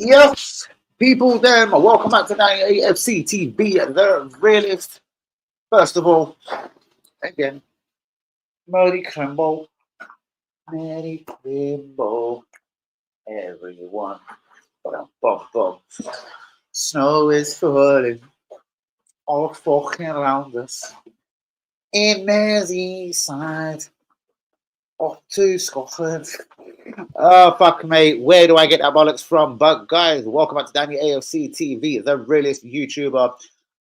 Yes, people, them. Welcome back to 98FC TV, the realist. First of all, again, Merry Crimble, Merry Crimble, everyone. Bum, bum, bum. Snow is falling all fucking around us. In Merseyside, off to Scotland. Oh, fuck, mate. Where do I get that bollocks from? But, guys, welcome back to Danny AFC TV, the realest YouTuber.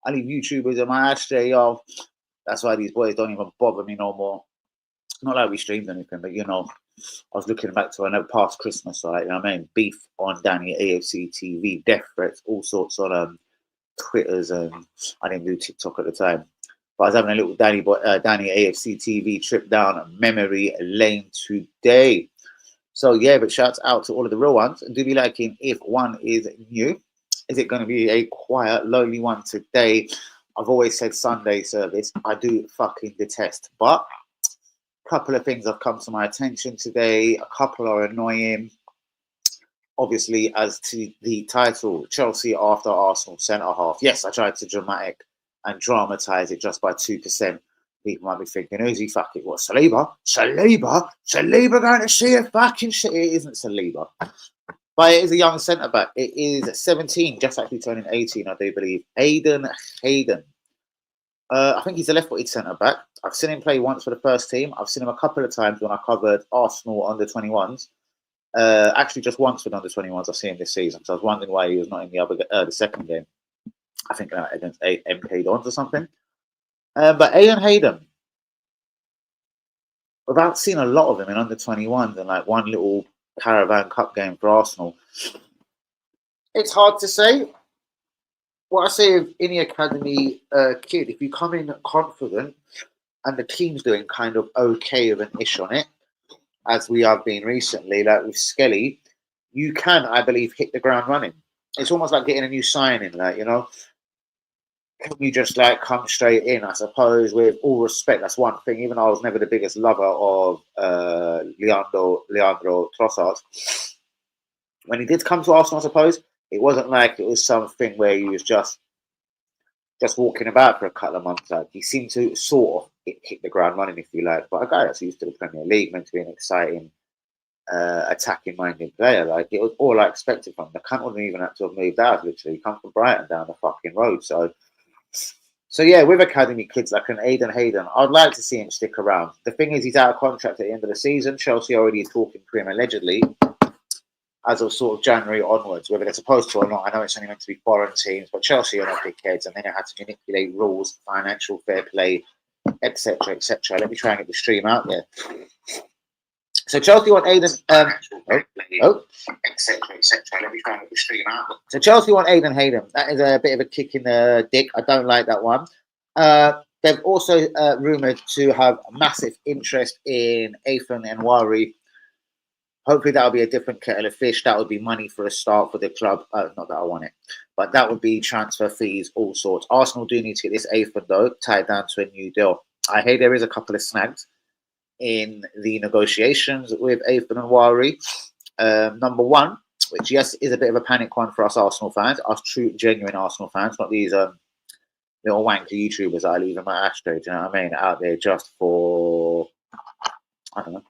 I leave YouTubers in my ashtray, y'all. That's why these boys don't even bother me no more. Not like we streamed anything, but, I was looking back to a past Christmas, right? You know what I mean? Beef on Danny AFC TV, death threats, all sorts on Twitters. I didn't do TikTok at the time. But I was having a little Danny AFC TV trip down memory lane today. So yeah, but shouts out to all of the real ones. Do be liking if one is new. Is it going to be a quiet, lonely one today? I've always said Sunday service. I do fucking detest. But a couple of things have come to my attention today. A couple are annoying. Obviously, as to the title, Chelsea after Arsenal centre half. Yes, I tried to dramatic and dramatise it just by 2%. People might be thinking, who's he fucking? What, Saliba? Saliba going to see a fucking shit. It isn't Saliba. But it is a young centre-back. It is 17, just actually turning 18, I do believe. Aidan Hayden. I think he's a left-footed centre-back. I've seen him play once for the first team. I've seen him a couple of times when I covered Arsenal under-21s. Actually, just once with under-21s I've seen him this season. So I was wondering why he was not in the second game. I think against MK Dons or something. But Aidan Hayden, without seeing a lot of him in under-21s and like one little Caravan Cup game for Arsenal, it's hard to say. What I say of any academy kid, if you come in confident and the team's doing kind of okay with an ish on it, as we have been recently, like with Skelly, you can, I believe, hit the ground running. It's almost like getting a new signing, you just come straight in, I suppose, with all respect. That's one thing. Even though I was never the biggest lover of Leandro Trossard, when he did come to Arsenal, I suppose, it wasn't like it was something where he was just walking about for a couple of months. He seemed to sort of hit the ground running, if you like. But a guy that's used to the Premier League, meant to be an exciting, attacking-minded player. It was all I expected from him. The cunt wouldn't even have to have moved out, literally. He come from Brighton down the fucking road, So yeah, with academy kids like an Aidan Hayden, I'd like to see him stick around. The thing is, he's out of contract at the end of the season. Chelsea already talking to him allegedly as of sort of January onwards, whether they're supposed to or not. I know it's only meant to be foreign teams, but Chelsea are not dickheads, and they know how to manipulate rules, financial fair play, etc., etc. Let me try and get the stream out there. So Chelsea want Aidan. Etc., etc. Let me try and get the stream out. So Chelsea want Aidan Hayden. That is a bit of a kick in the dick. I don't like that one. They've also rumoured to have massive interest in Ethan Nwaneri. Hopefully that'll be a different kettle of fish. That would be money for a start for the club. Not that I want it, but that would be transfer fees, all sorts. Arsenal do need to get this Ethan though tied down to a new deal. I hear there is a couple of snags in the negotiations with Ethan Nwaneri. Number one, which yes is a bit of a panic one for us Arsenal fans, us true genuine Arsenal fans, not these little wanker YouTubers that I leave in my ashtray, do you know what I mean, out there just for, I don't know,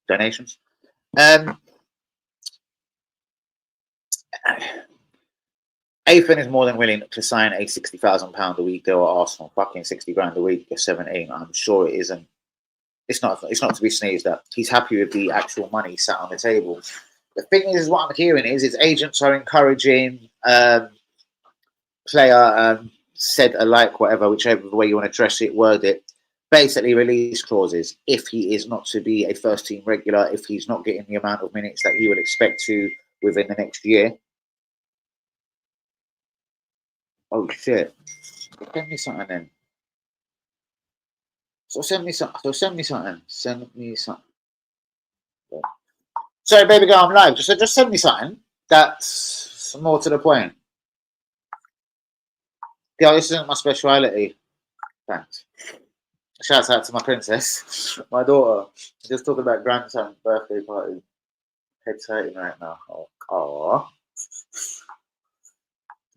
donations. Ethan is more than willing to sign a £60,000 a week deal at Arsenal. Fucking 60 grand a week, you're 17. I'm sure it isn't. It's not to be sneezed at. He's happy with the actual money sat on the table. The thing is, what I'm hearing is his agents are encouraging player said alike, whatever, whichever way you want to dress it, word it, basically release clauses if he is not to be a first team regular, if he's not getting the amount of minutes that he would expect to within the next year. Oh shit. Send me something then. Send me something. Sorry, baby girl, I'm live. Just send me something that's more to the point. Yeah, this isn't my speciality. Thanks. Shouts out to my princess, my daughter. Just talking about grandson's birthday party. Head's hurting right now. Oh.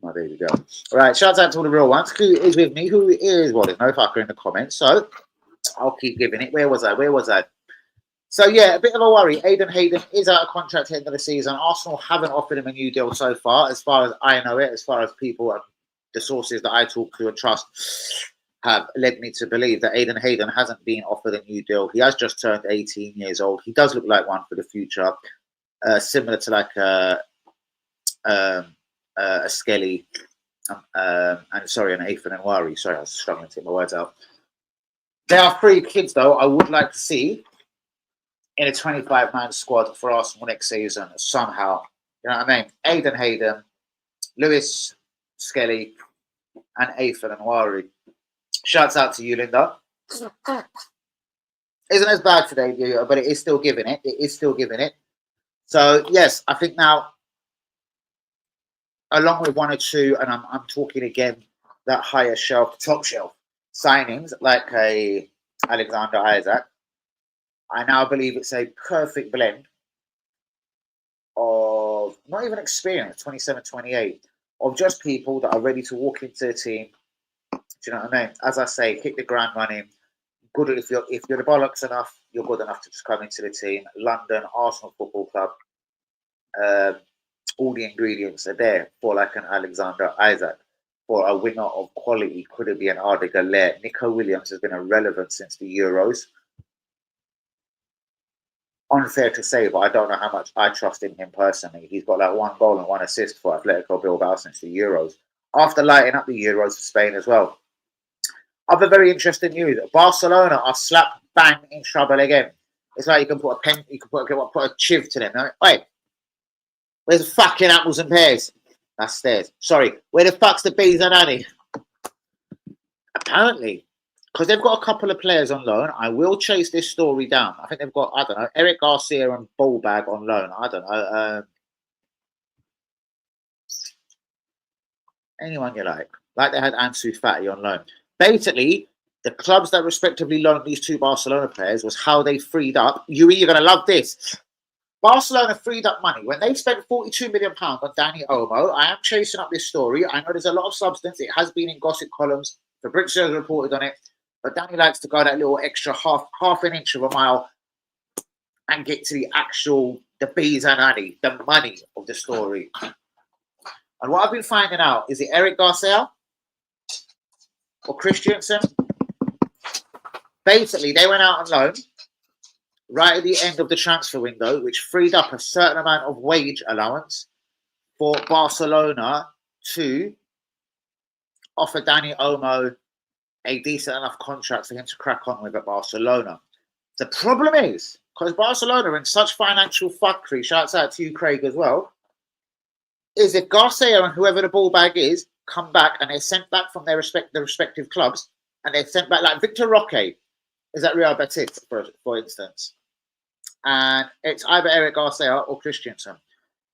My baby girl. All right, shout out to all the real ones. Who is with me? Who is? Well, there's no fucker in the comments, so I'll keep giving it. Where was I? So, yeah, a bit of a worry. Aidan Hayden is out of contract at the end of the season. Arsenal haven't offered him a new deal so far as I know it, as far as people and the sources that I talk to and trust have led me to believe that Aidan Hayden hasn't been offered a new deal. He has just turned 18 years old. He does look like one for the future, similar to like a Skelly, and sorry, an Ethan and Wari. Sorry, I was struggling to get my words out. There are 3 kids, though, I would like to see in a 25-man squad for Arsenal next season somehow. You know what I mean? Aidan Hayden, Lewis Skelly, and Ethan and Wari. Shouts out to you, Linda. Isn't as bad today, but it is still giving it. So, yes, I think now, along with 1 or 2, and I'm talking again, that higher shelf, top shelf signings, like a Alexander Isaac, I now believe it's a perfect blend of not even experience, 27, 28, of just people that are ready to walk into a team. Do you know what I mean? As I say, hit the ground running. Good if you're the bollocks enough, you're good enough to just come into the team. London, Arsenal Football Club. All the ingredients are there for like an Alexander Isaac, for a winner of quality. Could it be an Arda Güler? Nico Williams has been irrelevant since the Euros. Unfair to say, but I don't know how much I trust in him personally. He's got like 1 goal and 1 assist for Atletico Bilbao since the Euros, after lighting up the Euros for Spain as well. Other very interesting news: Barcelona are slap bang in trouble again. It's like you can put a chiv to them. Wait, where's the fucking apples and pears? That's stairs. Sorry, where the fuck's the bees and honey? Apparently, because they've got a couple of players on loan. I will chase this story down. I think they've got, I don't know, Eric Garcia and Ballbag on loan. I don't know. Anyone you like. Like they had Ansu Fati on loan. Basically, the clubs that respectively loaned these 2 Barcelona players was how they freed up. You're going to love this. Barcelona freed up money. When they spent £42 million on Dani Olmo, I am chasing up this story. I know there's a lot of substance. It has been in gossip columns. Fabrizio has reported on it. But Danny likes to go that little extra half an inch of a mile and get to the bees and honey, the money of the story. And what I've been finding out is it Eric Garcia or Christensen? Basically, they went out on loan right at the end of the transfer window, which freed up a certain amount of wage allowance for Barcelona to offer Dani Olmo a decent enough contract for him to crack on with at Barcelona. The problem is, because Barcelona are in such financial fuckery, shouts out to you, Craig, as well, is if Garcia and whoever the ball bag is come back and they're sent back from their respective clubs, and they're sent back, like Victor Roque is at Real Betis, for instance, and it's either Eric Garcia or Christensen.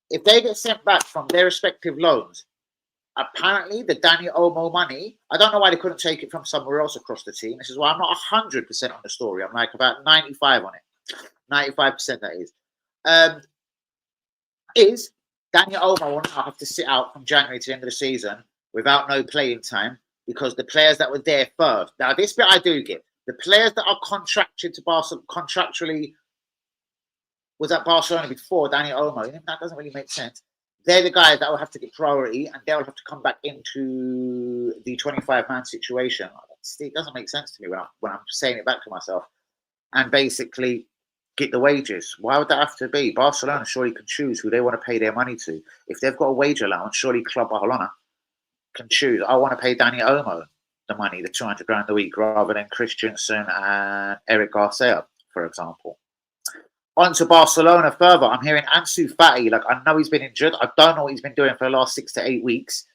If they get sent back from their respective loans, apparently the Dani Olmo money, I don't know why they couldn't take it from somewhere else across the team. This is why I'm not 100% on the story. I'm like about 95 on it. 95% that is Dani Olmo will now have to sit out from January to the end of the season without no playing time, because the players that were there first. Now, this bit I do get. The players that are contracted to Barcelona, contractually was at Barcelona before Dani Olmo. That doesn't really make sense. They're the guys that will have to get priority, and they'll have to come back into the 25-man situation. It doesn't make sense to me when I'm saying it back to myself. And basically get the wages. Why would that have to be? Barcelona surely can choose who they want to pay their money to. If they've got a wage allowance, surely Club Barcelona can choose. I want to pay Dani Olmo the money, the 200 grand a week, rather than Christensen and Eric Garcia, for example. On to Barcelona further. I'm hearing Ansu Fati. Like, I know he's been injured. I don't know what he's been doing for the last 6 to 8 weeks.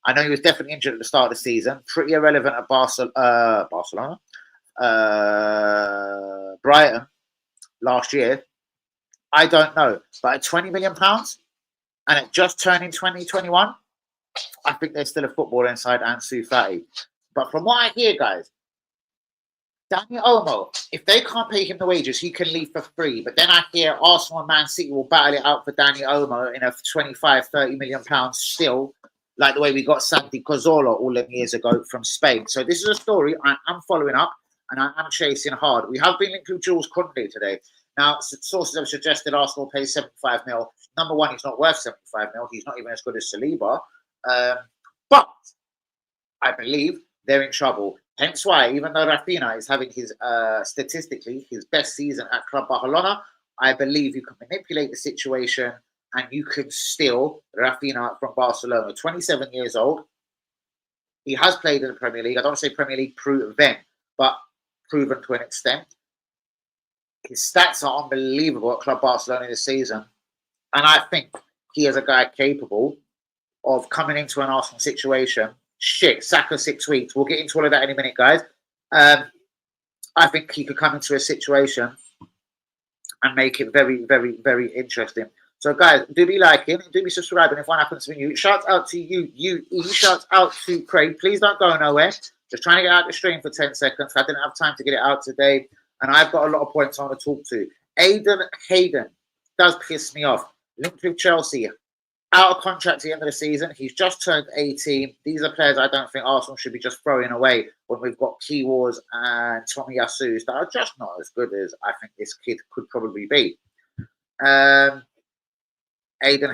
I know he was definitely injured at the start of the season. Pretty irrelevant at Barcelona. Brighton last year. I don't know. But at £20 million and it just turning 2021, I think there's still a footballer inside Ansu Fati. But from what I hear, guys, Dani Olmo, if they can't pay him the wages, he can leave for free. But then I hear Arsenal and Man City will battle it out for Dani Olmo in a 25, £30 million still, like the way we got Santi Cazorla all them years ago from Spain. So this is a story I'm following up and I'm chasing hard. We have been linked with Jules Koundé today. Now, sources have suggested Arsenal pays 75 mil. Number one, he's not worth 75 mil. He's not even as good as Saliba. But I believe they're in trouble. Hence why, even though Rafinha is having his, statistically, his best season at Club Barcelona, I believe you can manipulate the situation and you can steal Rafinha from Barcelona. 27 years old. He has played in the Premier League. I don't want to say Premier League proven, but proven to an extent. His stats are unbelievable at Club Barcelona this season. And I think he is a guy capable of coming into an Arsenal situation. Shit, Saka 6 weeks. We'll get into all of that in a minute, guys. I think he could come into a situation and make it very, very, very interesting. So, guys, do be liking, do be subscribing if one happens to be new. Shout out to you, shout out to Craig. Please don't go nowhere. Just trying to get out the stream for 10 seconds. I didn't have time to get it out today. And I've got a lot of points I want to talk to. Aiden Hayden does piss me off. Linked with Chelsea. Out of contract at the end of the season. He's just turned 18. These are players I don't think Arsenal should be just throwing away when we've got Key Wars and Tommy Yasus that are just not as good as I think this kid could probably be. Aiden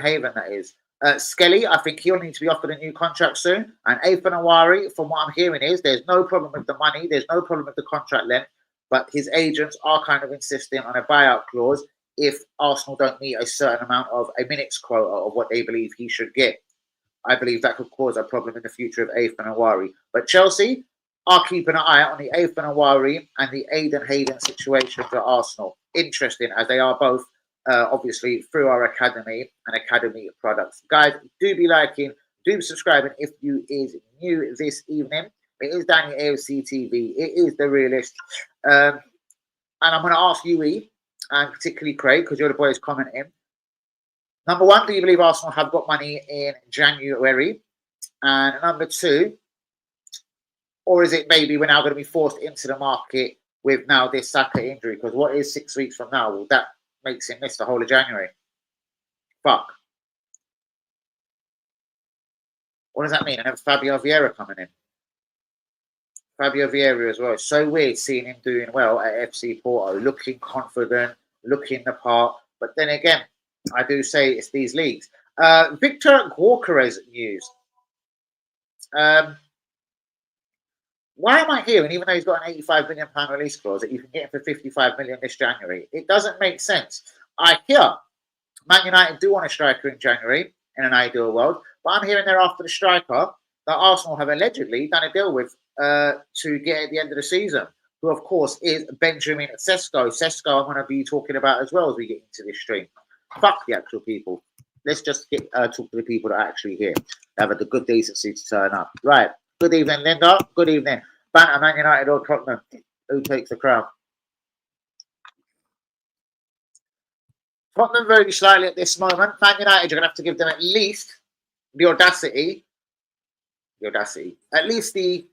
Haven, that is. Skelly, I think he'll need to be offered a new contract soon. And Afen Awari, from what I'm hearing, is there's no problem with the money. There's no problem with the contract length. But his agents are kind of insisting on a buyout clause if Arsenal don't meet a certain amount of a minutes quota of what they believe he should get. I believe that could cause a problem in the future of Afen Awari. But Chelsea are keeping an eye on the Afen Awari and the Aiden Hayden situation for Arsenal. Interesting, as they are both obviously through our academy and academy products. Guys, do be liking, do be subscribing if you is new this evening. It is Danny AFC TV. It is the realist. And I'm going to ask you, E, and particularly Craig, because you're the boys commenting. Number one, do you believe Arsenal have got money in January? And number two, or is it maybe we're now going to be forced into the market with now this Saka injury? Because what is 6 weeks from now? Well, that makes him miss the whole of January. Fuck. What does that mean? And then Fabio Vieira coming in. Fabio Vieira as well. It's so weird seeing him doing well at FC Porto, looking confident, looking the part. But then again, I do say it's these leagues. Victor Gyökeres news. Why am I hearing, even though he's got an £85 million release clause, that you can get him for 55 million this January? It doesn't make sense. I hear Man United do want a striker in January in an ideal world, but I'm hearing they're after the striker that Arsenal have allegedly done a deal with to get at the end of the season, who of course is Benjamin Sesko. Sesko I'm going to be talking about as well as we get into this stream. Fuck the actual people. Let's just get talk to the people that are actually here. They have the good decency to turn up. Right. Good evening, Linda. Good evening. Banter, Man United or Tottenham? Who takes the crown? Tottenham very slightly at this moment. Man United, you're going to have to give them at least the audacity, at least the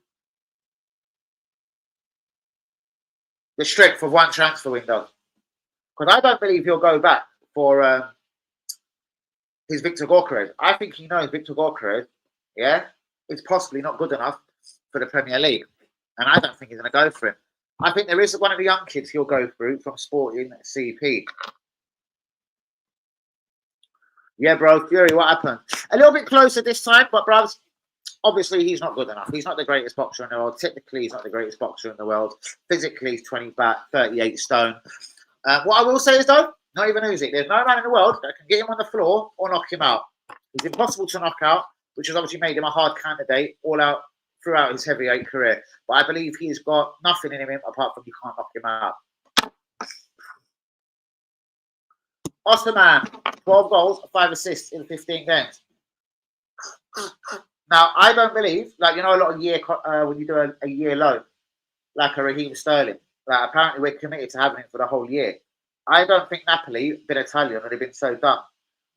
strength of one transfer window. Because I don't believe he'll go back for his Victor Gyökeres. I think he knows Victor Gyökeres, yeah, is possibly not good enough for the Premier League. And I don't think he's going to go for him. I think there is one of the young kids he'll go through from Sporting CP. Yeah, bro, Fury, what happened? A little bit closer this time, but brothers, obviously he's not good enough. He's not the greatest boxer in the world. Technically, he's not the greatest boxer in the world. Physically, he's 38 stone. What I will say is, though, not even Usyk. There's no man in the world that can get him on the floor or knock him out. He's impossible to knock out, which has obviously made him a hard candidate all out throughout his heavyweight career. But I believe he's got nothing in him apart from you can't knock him out. Osterman, 12 goals, 5 assists in 15 games. Now, I don't believe, like, you know, a lot of year, when you do a year loan, like a Raheem Sterling, like, apparently we're committed to having him for the whole year. I don't think Napoli, been Italian, would have been so dumb.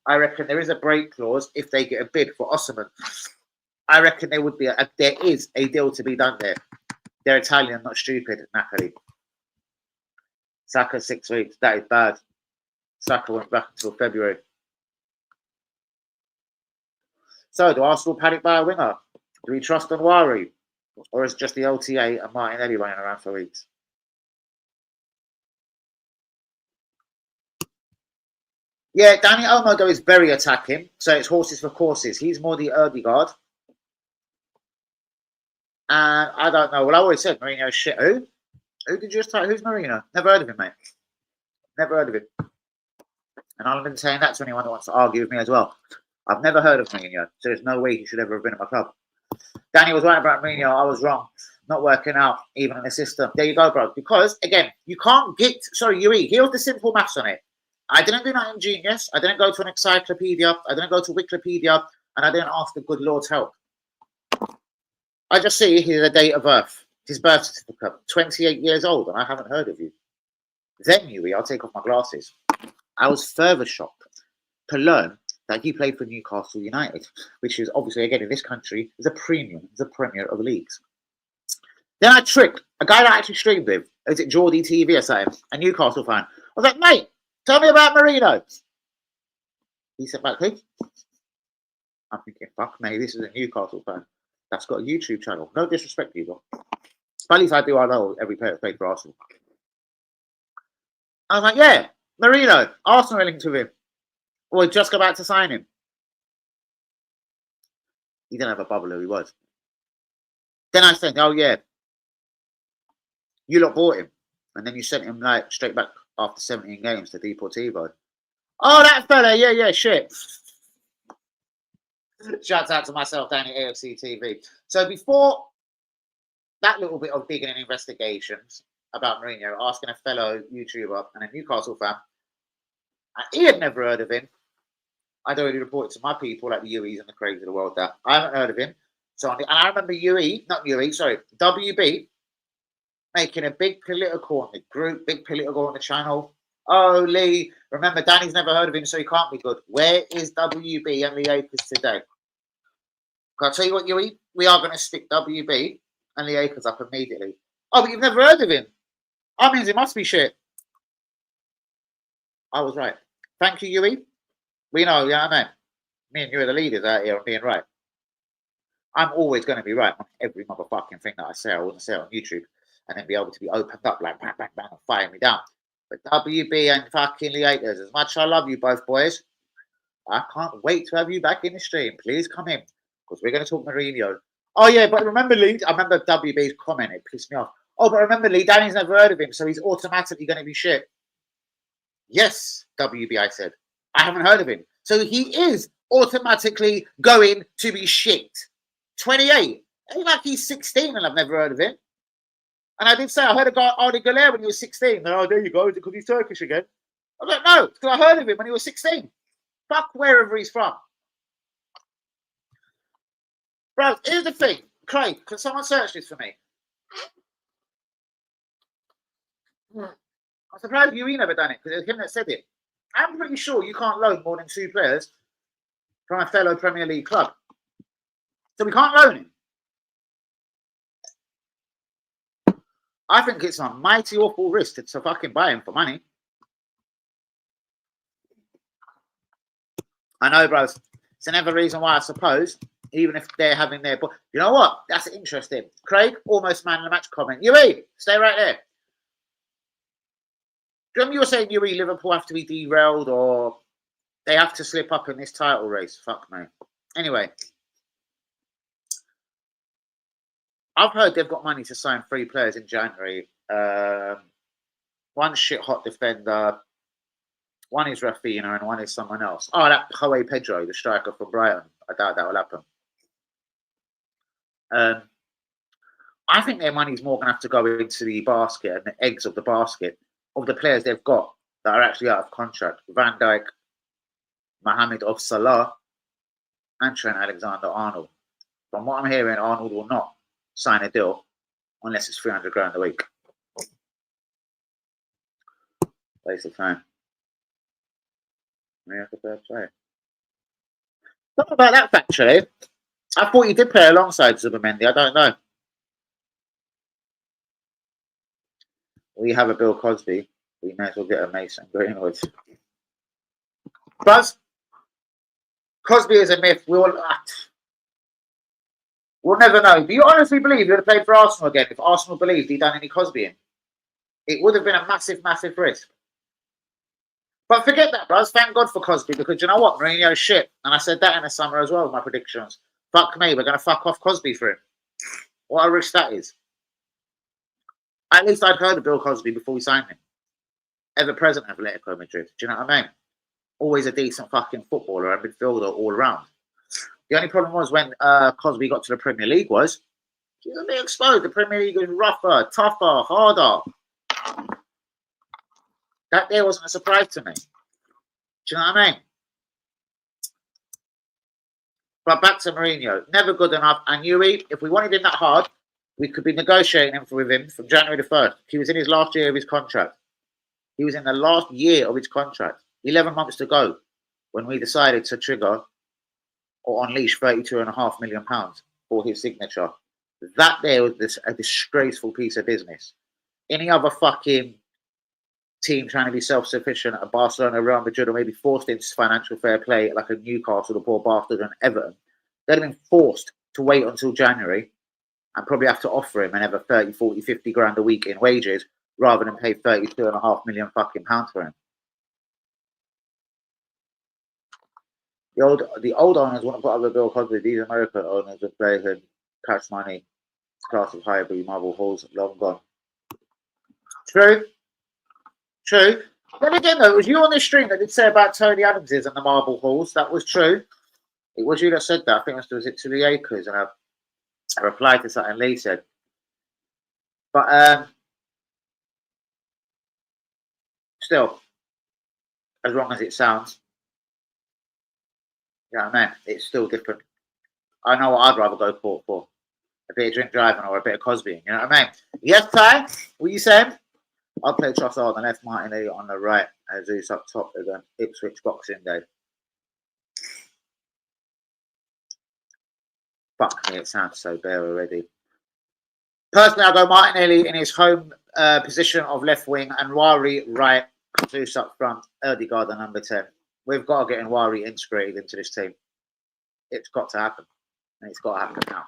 I reckon there is a break clause if they get a bid for Osimhen. I reckon there would be there is a deal to be done there. They're Italian, not stupid, Napoli. Saka 6 weeks, that is bad. Saka went back until February. So, do Arsenal panic by a winger? Do we trust Anwari? Or is it just the LTA and Martinelli running around for weeks? Yeah, Danny Olmo, though, is very attacking. So it's horses for courses. He's more the Erdegaard. And I don't know. Well, I always said Mourinho shit. Who? Who did you just type? Who's Mourinho? Never heard of him, mate. Never heard of him. And I've been saying that to anyone that wants to argue with me as well. I've never heard of Mourinho, so there's no way he should ever have been at my club. Danny was right about Mourinho. I was wrong. Not working out, even in the system. There you go, bro. Because, again, you can't get... Sorry, Yuri, here's the simple maths on it. I didn't do nothing genius. I didn't go to an encyclopedia. I didn't go to Wikipedia. And I didn't ask the good Lord's help. I just see here's a date of birth. His birth certificate. 28 years old, and I haven't heard of you. Then, Yuri, I'll take off my glasses. I was further shocked to learn that he played for Newcastle United, which is obviously, again, in this country, is a premium, is a premier of leagues. Then I tricked a guy that I actually streamed with. Is it Geordie TV or something? A Newcastle fan. I was like, mate, tell me about Mourinho. He said, back, who? I'm thinking, fuck me, this is a Newcastle fan that's got a YouTube channel. No disrespect to you, bro. But at least I know every player that's played for Arsenal. I was like, yeah, Mourinho, Arsenal are linked to him. Or just about to sign him. He didn't have a bubble who he was. Then I said, oh yeah, you lot bought him. And then you sent him like straight back after 17 games to Deportivo. Oh, that fella, yeah, shit. Shouts out to myself down at AFC TV. So before that little bit of digging and investigations about Mourinho, asking a fellow YouTuber and a Newcastle fan, and he had never heard of him. I'd already reported to my people, like the UEs and the Craigs of the world, that I haven't heard of him. So, and I remember WB, making a big political on the group, big political on the channel. Oh, Lee, remember, Danny's never heard of him, so he can't be good. Where is WB and Lee Akers today? I'll tell you what, UE, we are going to stick WB and Lee Akers up immediately. Oh, but you've never heard of him. That means it must be shit. I was right. Thank you, UE. We know, yeah, I mean, me and you are the leaders out here on being right. I'm always going to be right on every motherfucking thing that I say. I wouldn't say it on YouTube and then be able to be opened up like bang, bang, bang, and fire me down. But WB and fucking Lee Akers, as much as I love you both, boys, I can't wait to have you back in the stream. Please come in, because we're going to talk Mourinho. Oh, yeah, but remember, Lee, I remember WB's comment. It pissed me off. Oh, but remember, Lee, Danny's never heard of him, so he's automatically going to be shit. Yes, WB, I said. I haven't heard of him. So he is automatically going to be shit. 28. Ain't like he's 16 and I've never heard of him. And I did say, I heard a guy, Arda Güler, when he was 16. Oh, there you go. Is it because he's Turkish again? I was like, no, because I heard of him when he was 16. Fuck wherever he's from. Bro, here's the thing. Craig, can someone search this for me? I'm surprised you never done it, because it's him that said it. I'm pretty sure you can't loan more than 2 players from a fellow Premier League club. So we can't loan him. I think it's a mighty awful risk to fucking buy him for money. I know, bros. It's another reason why I suppose, even if they're having their... You know what? That's interesting. Craig, almost man in the match comment. UE, stay right there. Remember you were saying UE, Liverpool have to be derailed or they have to slip up in this title race? Fuck me. Anyway. I've heard they've got money to sign 3 players in January. One shit hot defender. One is Rafinha and one is someone else. Oh, that João Pedro, the striker from Brighton. I doubt that will happen. I think their money's more going to have to go into the basket and the eggs of the basket of the players they've got that are actually out of contract. Van Dijk, Mohamed of Salah, and Trent Alexander-Arnold. From what I'm hearing, Arnold will not sign a deal unless it's 300 grand a week. Waste of time. Not about that actually. I thought he did play alongside Zubimendi. I don't know. We have a Bill Cosby. We may as well get a Mason Greenwood. Buzz, Cosby is a myth. We'll never know. Do you honestly believe he would have played for Arsenal again if Arsenal believed he'd done any Cosbying? It would have been a massive, massive risk. But forget that, bros. Thank God for Cosby, because you know what? Mourinho's shit. And I said that in the summer as well with my predictions. Fuck me, we're going to fuck off Cosby for him. What a risk that is. At least I'd heard of Bill Cosby before we signed him. Ever present at Atletico Madrid. Do you know what I mean? Always a decent fucking footballer and midfielder all around. The only problem was when Cosby got to the Premier League was he was a bit exposed. The Premier League was rougher, tougher, harder. That there wasn't a surprise to me. Do you know what I mean? But back to Mourinho. Never good enough. And Yui, if we wanted him that hard, we could be negotiating with him from January the 1st. He was in his last year of his contract. He was in the last year of his contract. 11 months to go when we decided to trigger or unleash £32.5 million for his signature. That there was a disgraceful piece of business. Any other fucking team trying to be self-sufficient at Barcelona, Real Madrid, or maybe forced into financial fair play like a Newcastle, the poor bastard, and Everton, they'd have been forced to wait until January and probably have to offer him another 30, 40, 50 grand a week in wages rather than pay £32.5 million fucking pounds for him. The old owners want to put up the Bill Cosby. These American owners would play him cash money, class of Highbury, Marble Halls, long gone. True. Then again, though, it was you on this stream that did say about Tony Adams's and the Marble Halls. That was true. It was you that said that. I think it was to the Acres, and I replied to something Lee said. But still, as wrong as it sounds, you know what I mean? It's still different. I know what I'd rather go court for. A bit of drink driving or a bit of Cosby. You know what I mean? Yes, Ty? What are you saying? I'll play Trossard on the left, Martinelli on the right, Zeus up top again. Ipswich Boxing Day. Fuck me, it sounds so bare already. Personally, I'll go Martinelli in his home position of left wing and Wari right, Zeus up front, Erdegaard on number 10. We've got to get Wari integrated into this team. It's got to happen. And it's got to happen now.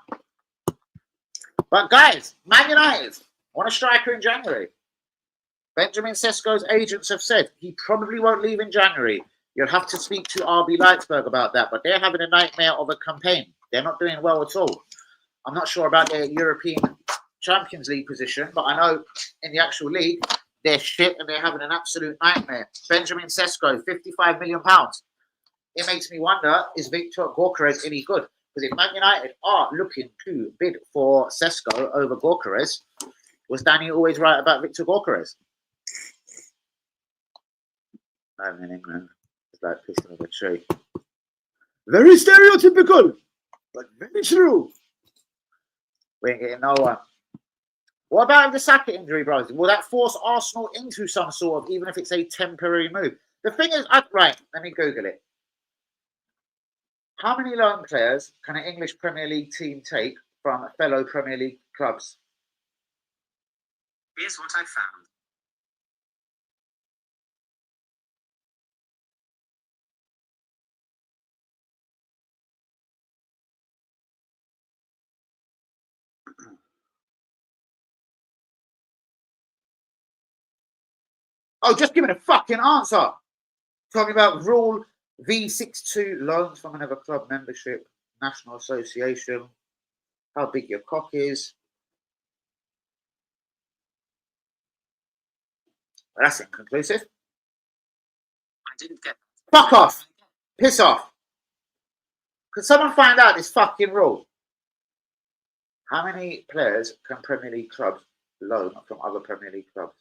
But guys, Man United want a striker in January. Benjamin Sesko's agents have said he probably won't leave in January. You'll have to speak to RB Leipzig about that, but they're having a nightmare of a campaign. They're not doing well at all. I'm not sure about their European Champions League position, but I know in the actual league, they're shit and they're having an absolute nightmare. Benjamin Sesko, £55 million. It makes me wonder, is Victor Gyökeres any good? Because if Man United are looking to bid for Sesko over Gyökeres, was Danny always right about Victor Gyökeres? I'm in England. It's like pissing of a tree. Very stereotypical, but very true. We ain't getting no one. What about the Saka injury, bros? Will that force Arsenal into some sort of, even if it's a temporary move? The thing is, right, let me Google it. How many loan players can an English Premier League team take from fellow Premier League clubs? Here's what I found. Oh, just give me a fucking answer. Talking about Rule V62, loans from another club, membership, National Association, how big your cock is. Well, that's inconclusive. I didn't get that. Fuck off. Piss off. Could someone find out this fucking rule? How many players can Premier League clubs loan from other Premier League clubs?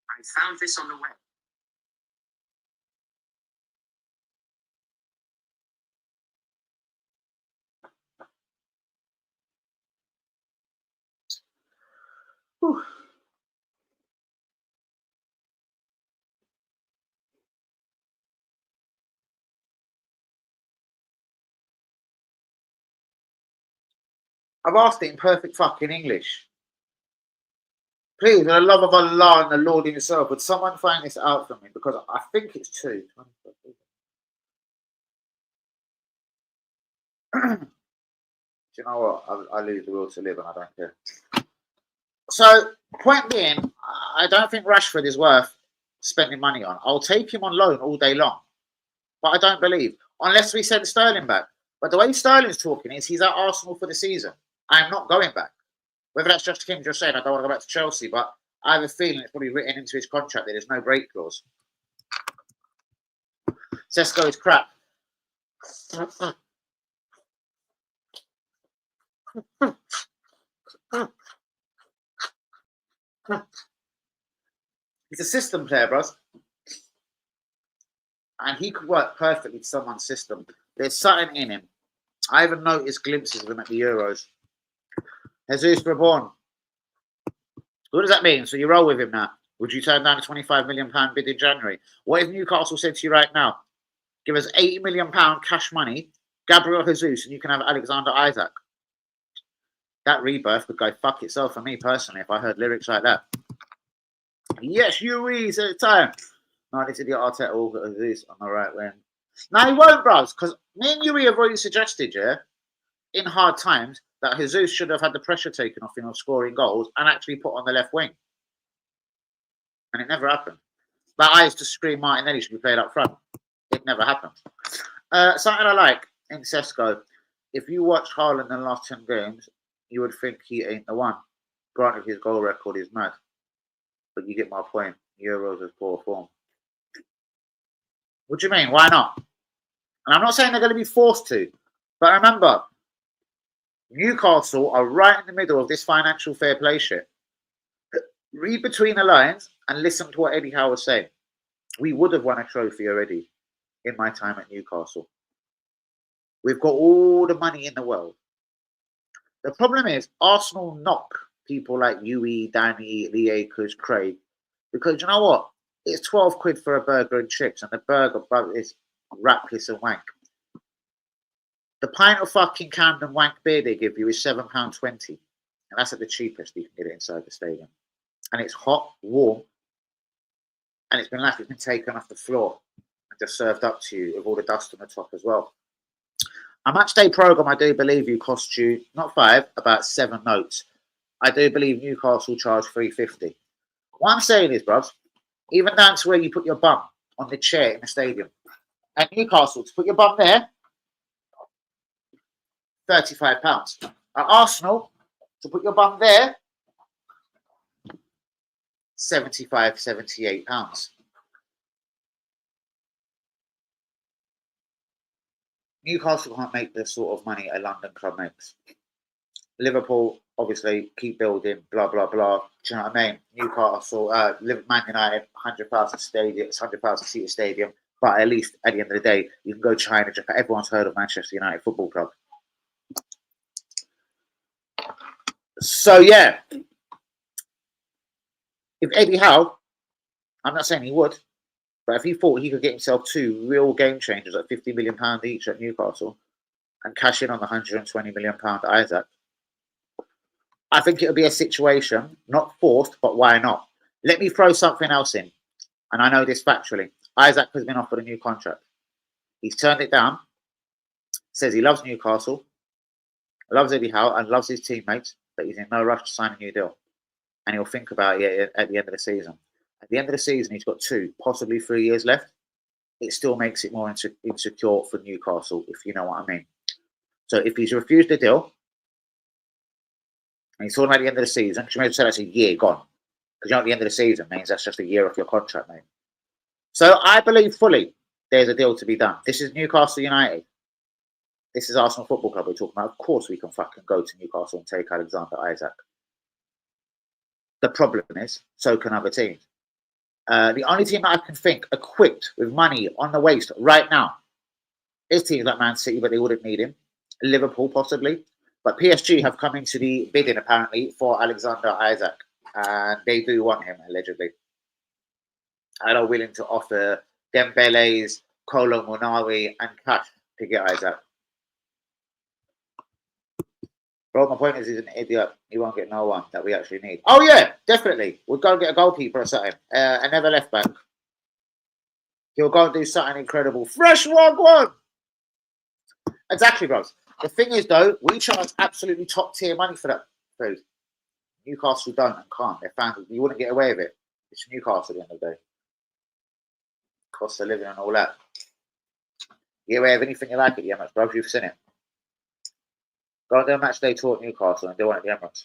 I found this on the web. Whew. I've asked it in perfect fucking English. Please, for the love of Allah and the Lord himself, would someone find this out for me? Because I think it's 2. Do you know what? I lose the will to live and I don't care. So, point being, I don't think Rashford is worth spending money on. I'll take him on loan all day long. But I don't believe, unless we send Sterling back. But the way Sterling's talking is he's at Arsenal for the season. I'm not going back. Whether that's just him just saying I don't want to go back to Chelsea, but I have a feeling it's probably written into his contract that there's no break clause. Sesko is crap. He's a system player, bros. And he could work perfectly to someone's system. There's something in him. I even noticed glimpses of him at the Euros. Jesus Reborn. What does that mean? So you roll with him now? Would you turn down a £25 million bid in January? What if Newcastle said to you right now, give us £80 million cash money, Gabriel Jesus, and you can have Alexander Isak? That rebirth would go fuck itself for me personally if I heard lyrics like that. Yes, you ease at the time. No, this idiot Arteta will get Jesus on the right wing. No, he won't, bros, because me and Yuri have already suggested, yeah, in hard times, that Jesus should have had the pressure taken off him of scoring goals and actually put on the left wing. And it never happened. But I used to scream Martinelli should be played up front. It never happened. Something I like in Sesko, if you watch Haaland in the last 10 games, you would think he ain't the one. Granted, his goal record is mad. But you get my point. Euros is poor form. What do you mean? Why not? And I'm not saying they're going to be forced to. But remember, Newcastle are right in the middle of this financial fair play shit. Read between the lines and listen to what Eddie Howe was saying. We would have won a trophy already in my time at Newcastle. We've got all the money in the world. The problem is Arsenal knock people like Yui, Danny, Lee Akers, Craig, because you know what? It's 12 quid for a burger and chips, and the burger is rat piss and wank. The pint of fucking Camden wank beer they give you is £7.20, and that's at the cheapest you can get it inside the stadium. And it's hot, warm, and it's been taken off the floor and just served up to you with all the dust on the top as well. A match day program, I do believe you cost you not 5, about 7 notes. I do believe Newcastle charge £3.50. What I'm saying is, bros, even down to where you put your bum on the chair in the stadium. At Newcastle, to put your bum there, £35. At Arsenal, to put your bum there, £75, £78. Newcastle can't make the sort of money a London club makes. Liverpool, obviously, keep building, blah, blah, blah. Do you know what I mean? Newcastle, Man United, 100,000 stadium, 100,000 seat stadium. But at least at the end of the day, you can go China, Japan. Everyone's heard of Manchester United Football Club. So, yeah. If Eddie Howe, I'm not saying he would, but if he thought he could get himself 2 real game changers at £50 million each at Newcastle and cash in on the £120 million Isak, I think it would be a situation, not forced, but why not? Let me throw something else in. And I know this factually. Isak has been offered a new contract. He's turned it down, says he loves Newcastle, loves Eddie Howe, and loves his teammates, but he's in no rush to sign a new deal. And he'll think about it at the end of the season. At the end of the season, he's got 2, possibly 3 years left. It still makes it more insecure for Newcastle, if you know what I mean. So if he's refused a deal, and he's talking about the end of the season, because you may have said that's a year gone. Because you know, at the end of the season means that's just a year off your contract, mate. So I believe fully there's a deal to be done. This is Newcastle United. This is Arsenal Football Club we're talking about. Of course we can fucking go to Newcastle and take Alexander Isak. The problem is, so can other teams. The only team that I can think equipped with money on the waist right now is teams like Man City, but they wouldn't need him. Liverpool, possibly. But PSG have come into the bidding, apparently, for Alexander Isak. And they do want him, allegedly. And are willing to offer Dembele's, Kolo Muani, and cash to get Isak. Bro, my point is he's an idiot. He won't get no one that we actually need. Oh, yeah, definitely. We'll go and get a goalkeeper or something. Another left back. He'll go and do something incredible. Fresh 1-1. Exactly, bros. The thing is, though, we charge absolutely top tier money for that food. Newcastle don't and can't. They found you wouldn't get away with it. It's Newcastle at the end of the day. Cost of living and all that. Get away with anything you like at the Emirates, bro. You've seen it. Go and do a match day tour at Newcastle and do one at the Emirates.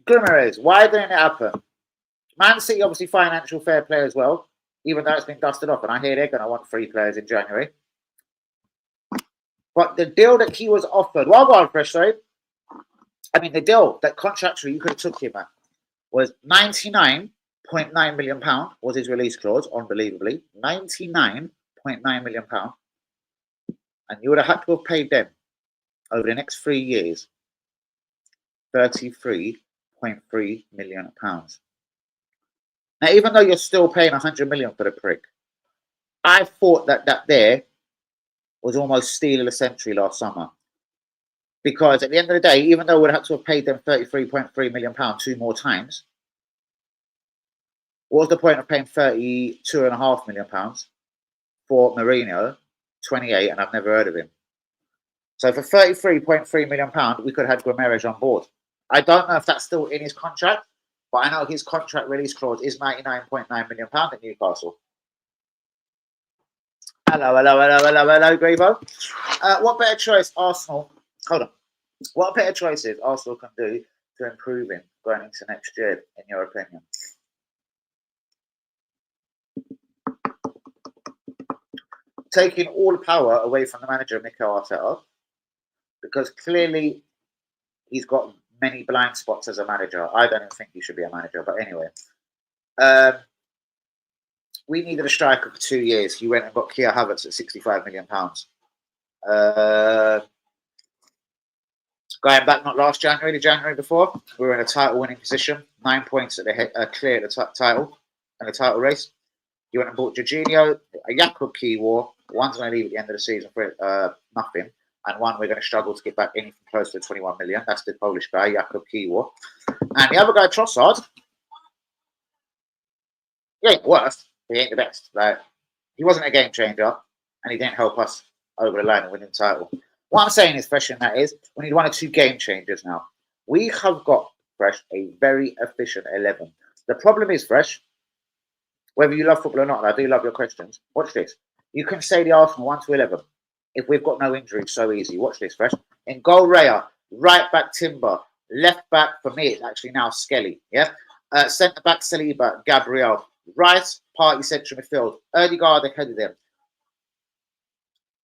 Guimaraes, why didn't it happen? Man City obviously financial fair play as well, even though it's been dusted off, and I hear they're going to want 3 players in January. But the deal that he was offered, the deal that contractually you could have took him at was £99.9 million was his release clause, unbelievably. £99.9 million. And you would have had to have paid them over the next 3 years £33.3 million. Now, even though you're still paying 100 million for the prick, I thought that there was almost steal of the century last summer. Because at the end of the day, even though we'd have to have paid them £33.3 million 2 more times, what was the point of paying £32.5 million for Mourinho, 28, and I've never heard of him? So for £33.3 million, we could have had Guimaraes on board. I don't know if that's still in his contract, but I know his contract release clause is £99.9 million at Newcastle. Hello, Gravo. What better choice Arsenal? Hold on. What better choices Arsenal can do to improve him going into next year, in your opinion? Taking all the power away from the manager, Mikel Arteta, because clearly he's got many blind spots as a manager. I don't even think he should be a manager, but anyway. We needed a striker for 2 years. He went and got Kai Havertz at £65 million. Going back not last January, the January before, we were in a title-winning position, 9 points at the clear at the title and the title race. You went and bought Jorginho, a Jakub Kiwior. One's going to leave at the end of the season for nothing, and one we're going to struggle to get back anything close to 21 million. That's the Polish guy, Jakub Kiwior. And the other guy, Trossard, he ain't the worst, but he ain't the best. Like, he wasn't a game changer, and he didn't help us over the line and win the title. What I'm saying is, Fresh, and that is, we need 1 or 2 game changers now. We have got, Fresh, a very efficient 11. The problem is, Fresh, whether you love football or not, and I do love your questions, watch this. You can say the Arsenal 1 to 11 if we've got no injuries, so easy. Watch this, Fresh. In goal, Raya. Right back, Timber. Left back, for me, it's actually now Skelly. Yeah. Centre back, Saliba. Gabriel. Rice, Partey, central midfield. Ødegaard ahead of them.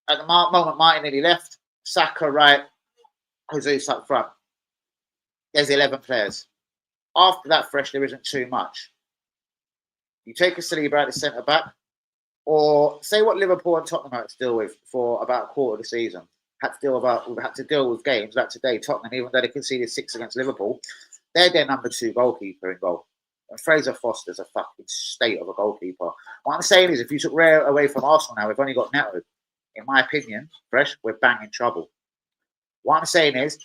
At the moment, Martinelli left. Saka right. Jesus up front. There's 11 players. After that, Fresh, there isn't too much. You take a Saliba out of centre back, or say what Liverpool and Tottenham had to deal with for about a quarter of the season. We've had to deal with games like today. Tottenham, even though they conceded 6 against Liverpool, they're their number 2 goalkeeper in goal. And Fraser Foster's a fucking state of a goalkeeper. What I'm saying is, if you took Raya away from Arsenal now, we've only got Neto. In my opinion, Fresh, we're bang in trouble. What I'm saying is,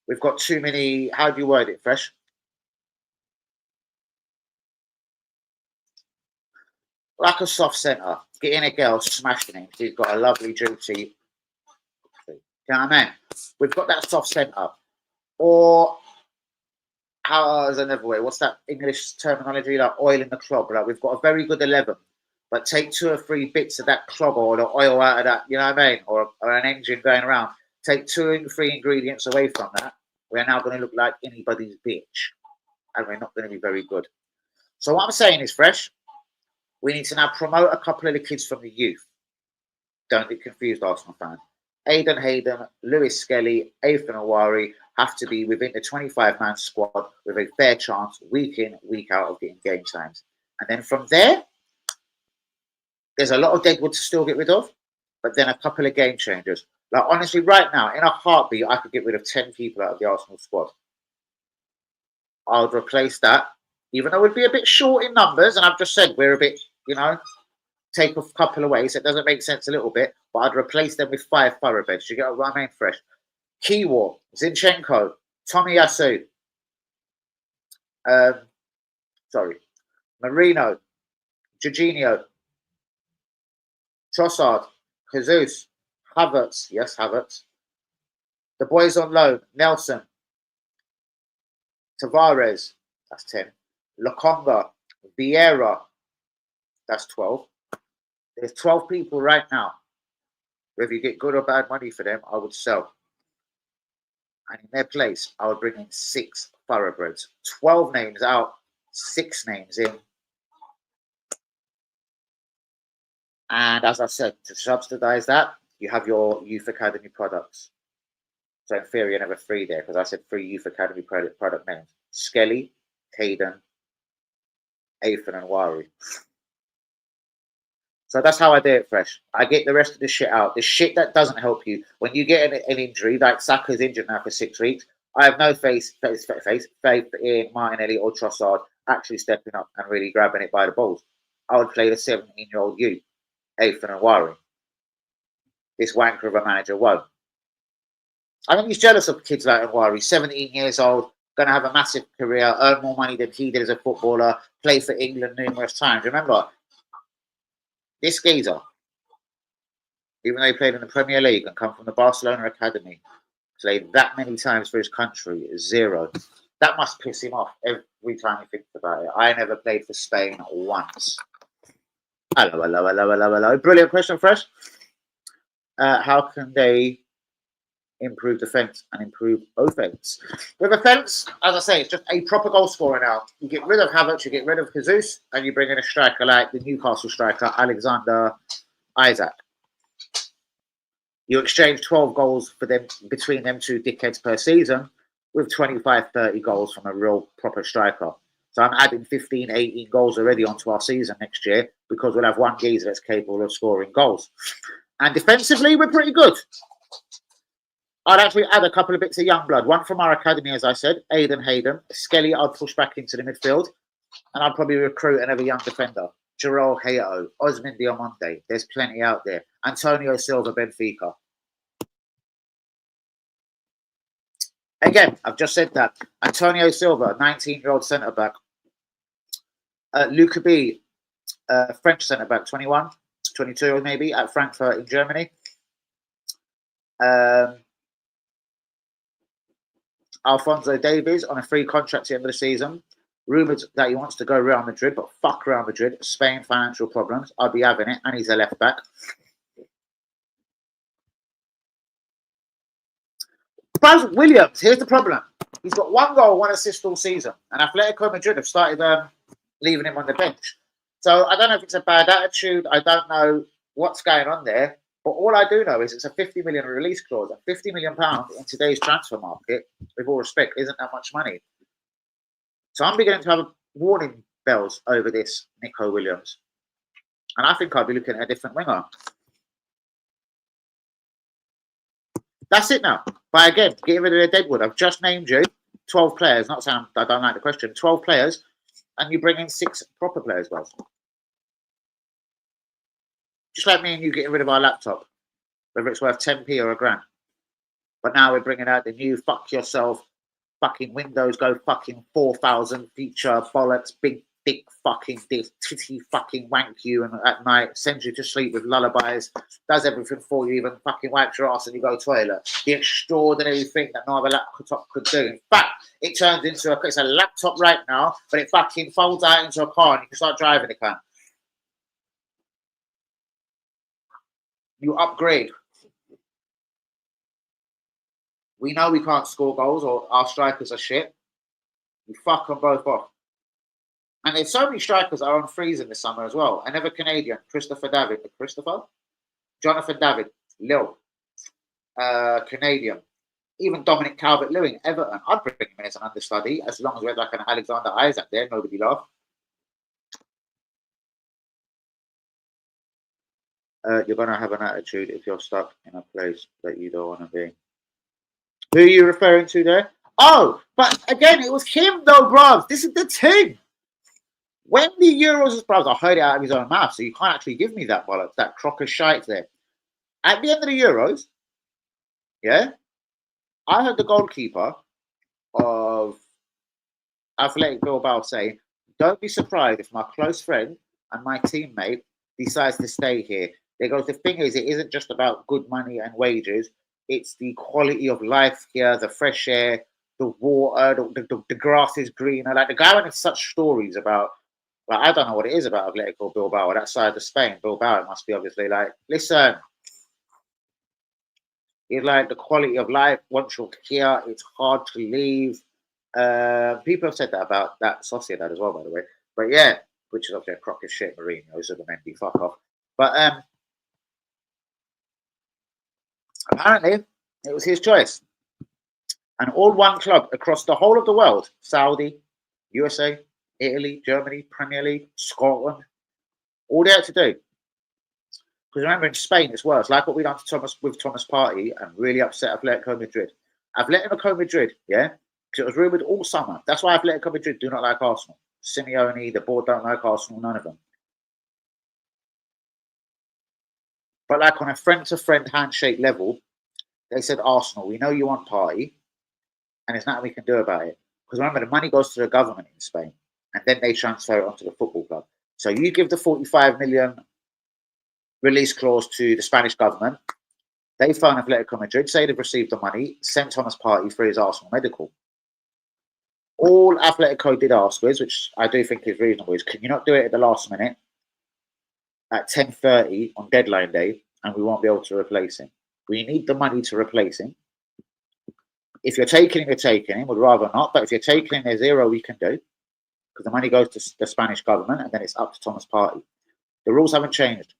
we've got too many. How do you word it, Fresh? Like a soft centre, getting a girl, smashing him. He's got a lovely duty. You know what I mean? We've got that soft centre. Or, how's another way? What's that English terminology? Like oil in the clog. Like, we've got a very good 11, but take 2 or 3 bits of that clog or the oil out of that, you know what I mean? Or an engine going around. Take 2 or 3 ingredients away from that. We're now going to look like anybody's bitch. And we're not going to be very good. So what I'm saying is, Fresh, we need to now promote a couple of the kids from the youth. Don't get confused, Arsenal fans. Aidan Hayden, Lewis Skelly, Ethan Awari have to be within the 25-man squad with a fair chance week in, week out of getting game times. And then from there, there's a lot of deadwood to still get rid of, but then a couple of game changers. Like, honestly, right now, in a heartbeat, I could get rid of 10 people out of the Arsenal squad. I would replace that, even though we'd be a bit short in numbers, and I've just said we're a bit, take a couple away, so it doesn't make sense a little bit, but I'd replace them with 5 thoroughbreds. You get what I mean, Fresh? Kiwior, Zinchenko, Tomiyasu, Marino, Jorginho, Trossard, Jesus, Havertz, yes, Havertz. The boys on loan, Nelson, Tavares, that's 10. Lokonga, Vieira, that's 12. There's 12 people right now. Whether you get good or bad money for them, I would sell. And in their place, I would bring in 6 thoroughbreds. 12 names out, 6 names in. And as I said, to subsidize that, you have your youth academy products. So in theory, you're never free there because I said 3 youth academy product names: Skelly, Hayden, Athan, and Wari. So that's how I do it, Fresh. I get the rest of the shit out. The shit that doesn't help you. When you get an injury, like Saka's injured now for 6 weeks, I have no faith in Martinelli or Trossard actually stepping up and really grabbing it by the balls. I would play the 17-year-old you, Athan and Wari. This wanker of a manager won't. I think he's jealous of kids like Wari, 17 years old, going to have a massive career, earn more money than he did as a footballer, play for England numerous times. Remember, this geezer, even though he played in the Premier League and come from the Barcelona Academy, played that many times for his country, 0. That must piss him off every time he thinks about it. I never played for Spain once. Hello. Brilliant question, Fresh. How can they improve defence and improve offence? With offence, as I say, it's just a proper goal scorer now. You get rid of Havertz, you get rid of Jesus, and you bring in a striker like the Newcastle striker, Alexander Isak. You exchange 12 goals for them between them 2 dickheads per season with 25, 30 goals from a real proper striker. So I'm adding 15, 18 goals already onto our season next year because we'll have one geezer that's capable of scoring goals. And defensively, we're pretty good. I'd actually add a couple of bits of young blood. One from our academy, as I said, Aidan Hayden. Skelly, I'd push back into the midfield. And I'd probably recruit another young defender. Joel Hayato, Osman Diamante. There's plenty out there. Antonio Silva, Benfica. Again, I've just said that. Antonio Silva, 19-year-old centre-back. Luca B, French centre-back, 21, 22 maybe, at Frankfurt in Germany. Alphonso Davies on a free contract at the end of the season. Rumoured that he wants to go Real Madrid, but fuck Real Madrid. Spain, financial problems. I'd be having it. And he's a left back. Braz Williams, here's the problem. He's got 1 goal, 1 assist all season. And Atletico Madrid have started leaving him on the bench. So I don't know if it's a bad attitude. I don't know what's going on there. But all I do know is it's a 50 million release clause. And £50 million in today's transfer market, with all respect, isn't that much money. So I'm beginning to have warning bells over this Nico Williams. And I think I'd be looking at a different winger. That's it now. But again, get rid of the deadwood. I've just named you 12 players. Not saying I don't like the question. 12 players. And you bring in 6 proper players, well. Just like me and you getting rid of our laptop. Whether it's worth 10p or £1,000. But now we're bringing out the new fuck yourself. Fucking Windows Go fucking 4,000 feature bollocks. Big dick fucking this titty fucking wank you and at night sends you to sleep with lullabies, does everything for you, even fucking wipes your ass and you go toilet. The extraordinary thing that no other laptop could do. In fact, it turns into it's a laptop right now, but it fucking folds out into a car and you can start driving it. You upgrade. We know we can't score goals or our strikers are shit. You fuck them both off. And there's so many strikers that are on freeze in the summer as well. Another Canadian, Jonathan David, Lille, Canadian. Even Dominic Calvert-Lewin, Everton. I'd bring him in as an understudy as long as we had like an Alexander Isak there. Nobody laugh. You're going to have an attitude if you're stuck in a place that you don't want to be. Who are you referring to there? Oh, but again, it was him though, bruv. This is the thing. When the Euros, bruv, I heard it out of his own mouth, so you can't actually give me that bollocks, that crock of shite there. At the end of the Euros, yeah, I heard the goalkeeper of Athletic Bilbao say, "Don't be surprised if my close friend and my teammate decides to stay here. They go, the thing is, it isn't just about good money and wages. It's the quality of life here, the fresh air, the water, the grass is greener. Like the guy went into such stories about, like, I don't know what it is about Atletico Bilbao, that side of Spain. Bilbao, it must be obviously like, listen, it's like the quality of life. Once you're here, it's hard to leave. People have said that about that Sociedad as well, by the way. But yeah, which is obviously a crock of shit, Mourinho, so the Mendy, fuck off. But apparently, it was his choice. And all one club across the whole of the world, Saudi, USA, Italy, Germany, Premier League, Scotland, all they had to do. Because remember, in Spain, it's worse. Like what we done to Thomas Partey and really upset Atletico Madrid. Atletico Madrid, yeah, because it was rumoured all summer. That's why Atletico Madrid do not like Arsenal. Simeone, the board don't like Arsenal, none of them. But like on a friend-to-friend handshake level, they said, Arsenal, we know you want Partey, and there's nothing we can do about it. Because remember, the money goes to the government in Spain, and then they transfer it onto the football club. So you give the 45 million release clause to the Spanish government. They phone Atletico Madrid, say they've received the money, send Thomas Partey for his Arsenal medical. All Atletico did ask was, which I do think is reasonable, is can you not do it at the last minute at 10:30 on deadline day, and we won't be able to replace him. We need the money to replace him. If you're taking him, you're taking him. Would rather not, but if you're taking him, there's zero we can do because the money goes to the Spanish government, and then it's up to Thomas Partey. The rules haven't changed.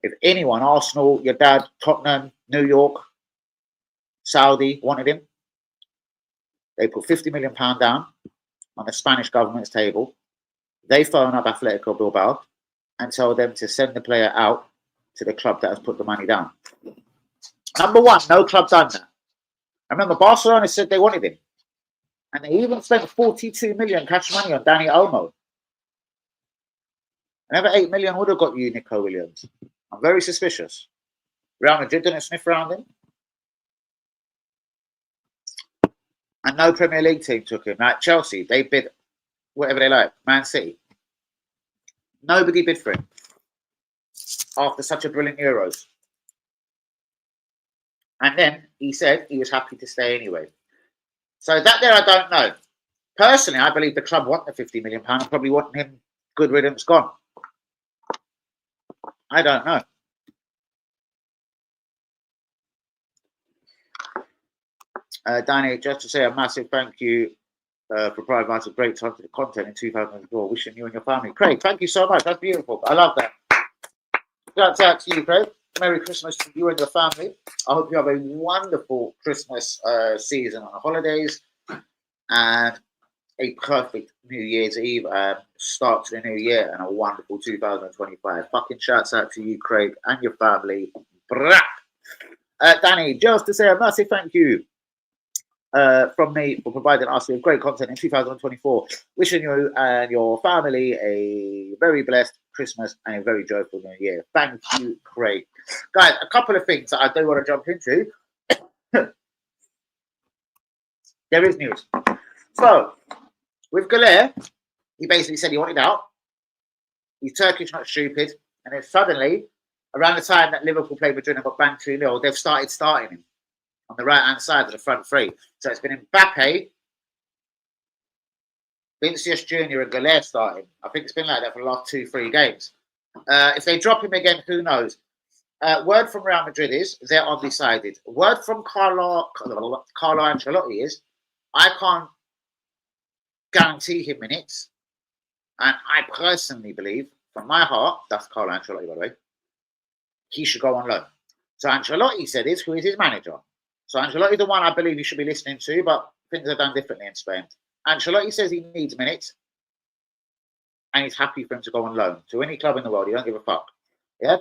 If anyone, Arsenal, your dad, Tottenham, New York, Saudi, wanted him, they put £50 million down on the Spanish government's table. They phone up Atletico Bilbao and tell them to send the player out to the club that has put the money down. Number one, no club done that. I remember Barcelona said they wanted him. And they even spent 42 million cash money on Dani Olmo. Another 8 million would have got you Nico Williams. I'm very suspicious. Real Madrid didn't sniff around him. And no Premier League team took him. Like Chelsea, they bid whatever they like. Man City. Nobody bid for him. After such a brilliant Euros. And then he said he was happy to stay anyway. So that there I don't know. Personally, I believe the club want the £50 million and probably want him good riddance gone. I don't know. Danny, just to say a massive thank you for providing us with great content in 2004. Wishing you and your family. Craig, thank you so much. That's beautiful. I love that. Shouts out to you, Craig. Merry Christmas to you and your family. I hope you have a wonderful Christmas season on the holidays and a perfect New Year's Eve start to the new year and a wonderful 2025. Fucking shouts out to you, Craig, and your family. Danny, just to say a massive thank you from me for providing us with great content in 2024. Wishing you and your family a very blessed Christmas and a very joyful New Year. Thank you, Craig. Guys, a couple of things that I do want to jump into. There is news. So, with Galer, he basically said he wanted out. He's Turkish, not stupid. And then suddenly, around the time that Liverpool played Madrid and got banged 2-0, they've starting him on the right-hand side of the front three. So it's been Mbappe, Vinicius Jr. and Galer starting. I think it's been like that for the last 2-3 games. If they drop him again, who knows? Word from Real Madrid is they're undecided. Word from Carlo Ancelotti is I can't guarantee him minutes. And I personally believe, from my heart, that's Carlo Ancelotti, by the way, he should go on loan. So Ancelotti said this, who is his manager. So Ancelotti is the one I believe you should be listening to, but things are done differently in Spain. Ancelotti says he needs minutes and he's happy for him to go on loan to any club in the world. He don't give a fuck. Yeah?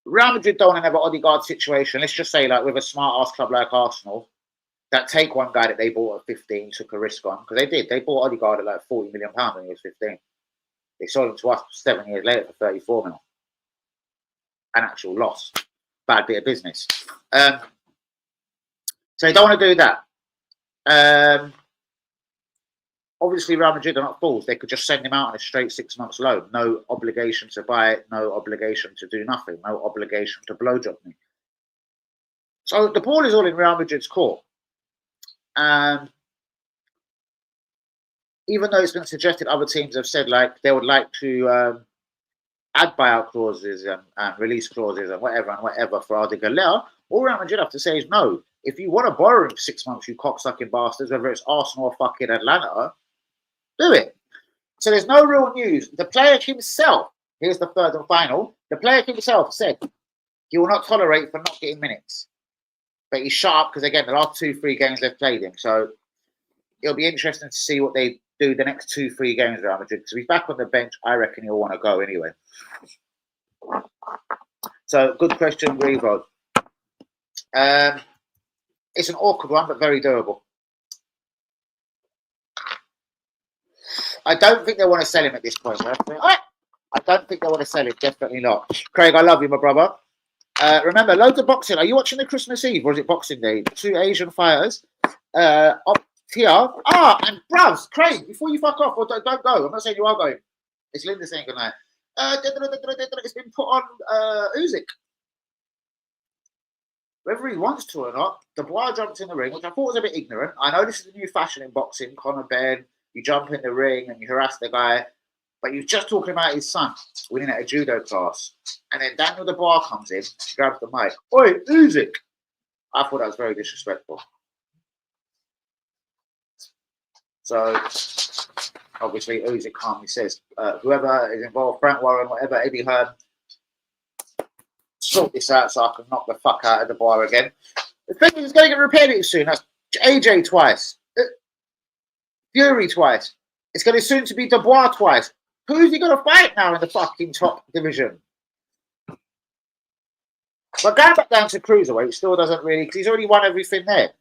Real Madrid don't want to have an Odegaard situation. Let's just say, like, with a smart-ass club like Arsenal, that take one guy that they bought at 15, took a risk on. Because they did. They bought Odegaard at like £40 million when he was 15. They sold him to us 7 years later for 34 million. An actual loss. Bad bit of business. So they don't want to do that. obviously Real Madrid are not fools. They could just send him out on a straight 6 months loan. No obligation to buy it, no obligation to do nothing, no obligation to blowjob me. So the ball is all in Real Madrid's court. And even though it's been suggested, other teams have said like they would like to add buyout clauses and release clauses and whatever for Arda Güler, all Real Madrid have to say is no. If you want to borrow him for 6 months, you cocksucking bastards, whether it's Arsenal or fucking Atlanta, do it. So there's no real news. The player himself, here's the third and final, the player himself said he will not tolerate for not getting minutes. But he's shut up because, again, the last 2-3 games they've played him. So it'll be interesting to see what they do the next 2-3 games Real Madrid. Because if he's back on the bench, I reckon he'll want to go anyway. So, good question, Greenvold. It's an awkward one, but very doable. I don't think they want to sell him at this point. I don't think they want to sell him. Definitely not. Craig, I love you, my brother. Remember, loads of boxing. Are you watching the Christmas Eve or is it Boxing Day? 2 Asian fighters up here. And bruvs, Craig, before you fuck off, or don't go. I'm not saying you are going. It's Linda saying good night. It's been put on Usyk. Whether he wants to or not, Dubois jumped in the ring, which I thought was a bit ignorant. I know this is a new fashion in boxing. Conor Benn, you jump in the ring and you harass the guy. But you're just talking about his son winning at a judo class. And then Daniel Dubois comes in, grabs the mic. Oi, Usyk! I thought that was very disrespectful. So, obviously, Usyk calmly says, whoever is involved, Frank Warren, whatever, Eddie Hearn, sort this out so I can knock the fuck out of Dubois again. The thing is, it's going to get repetitive soon. That's AJ twice. Fury twice. It's going to soon to be Dubois twice. Who's he going to fight now in the fucking top division? But going back down to cruiserweight, still doesn't really, because he's already won everything there.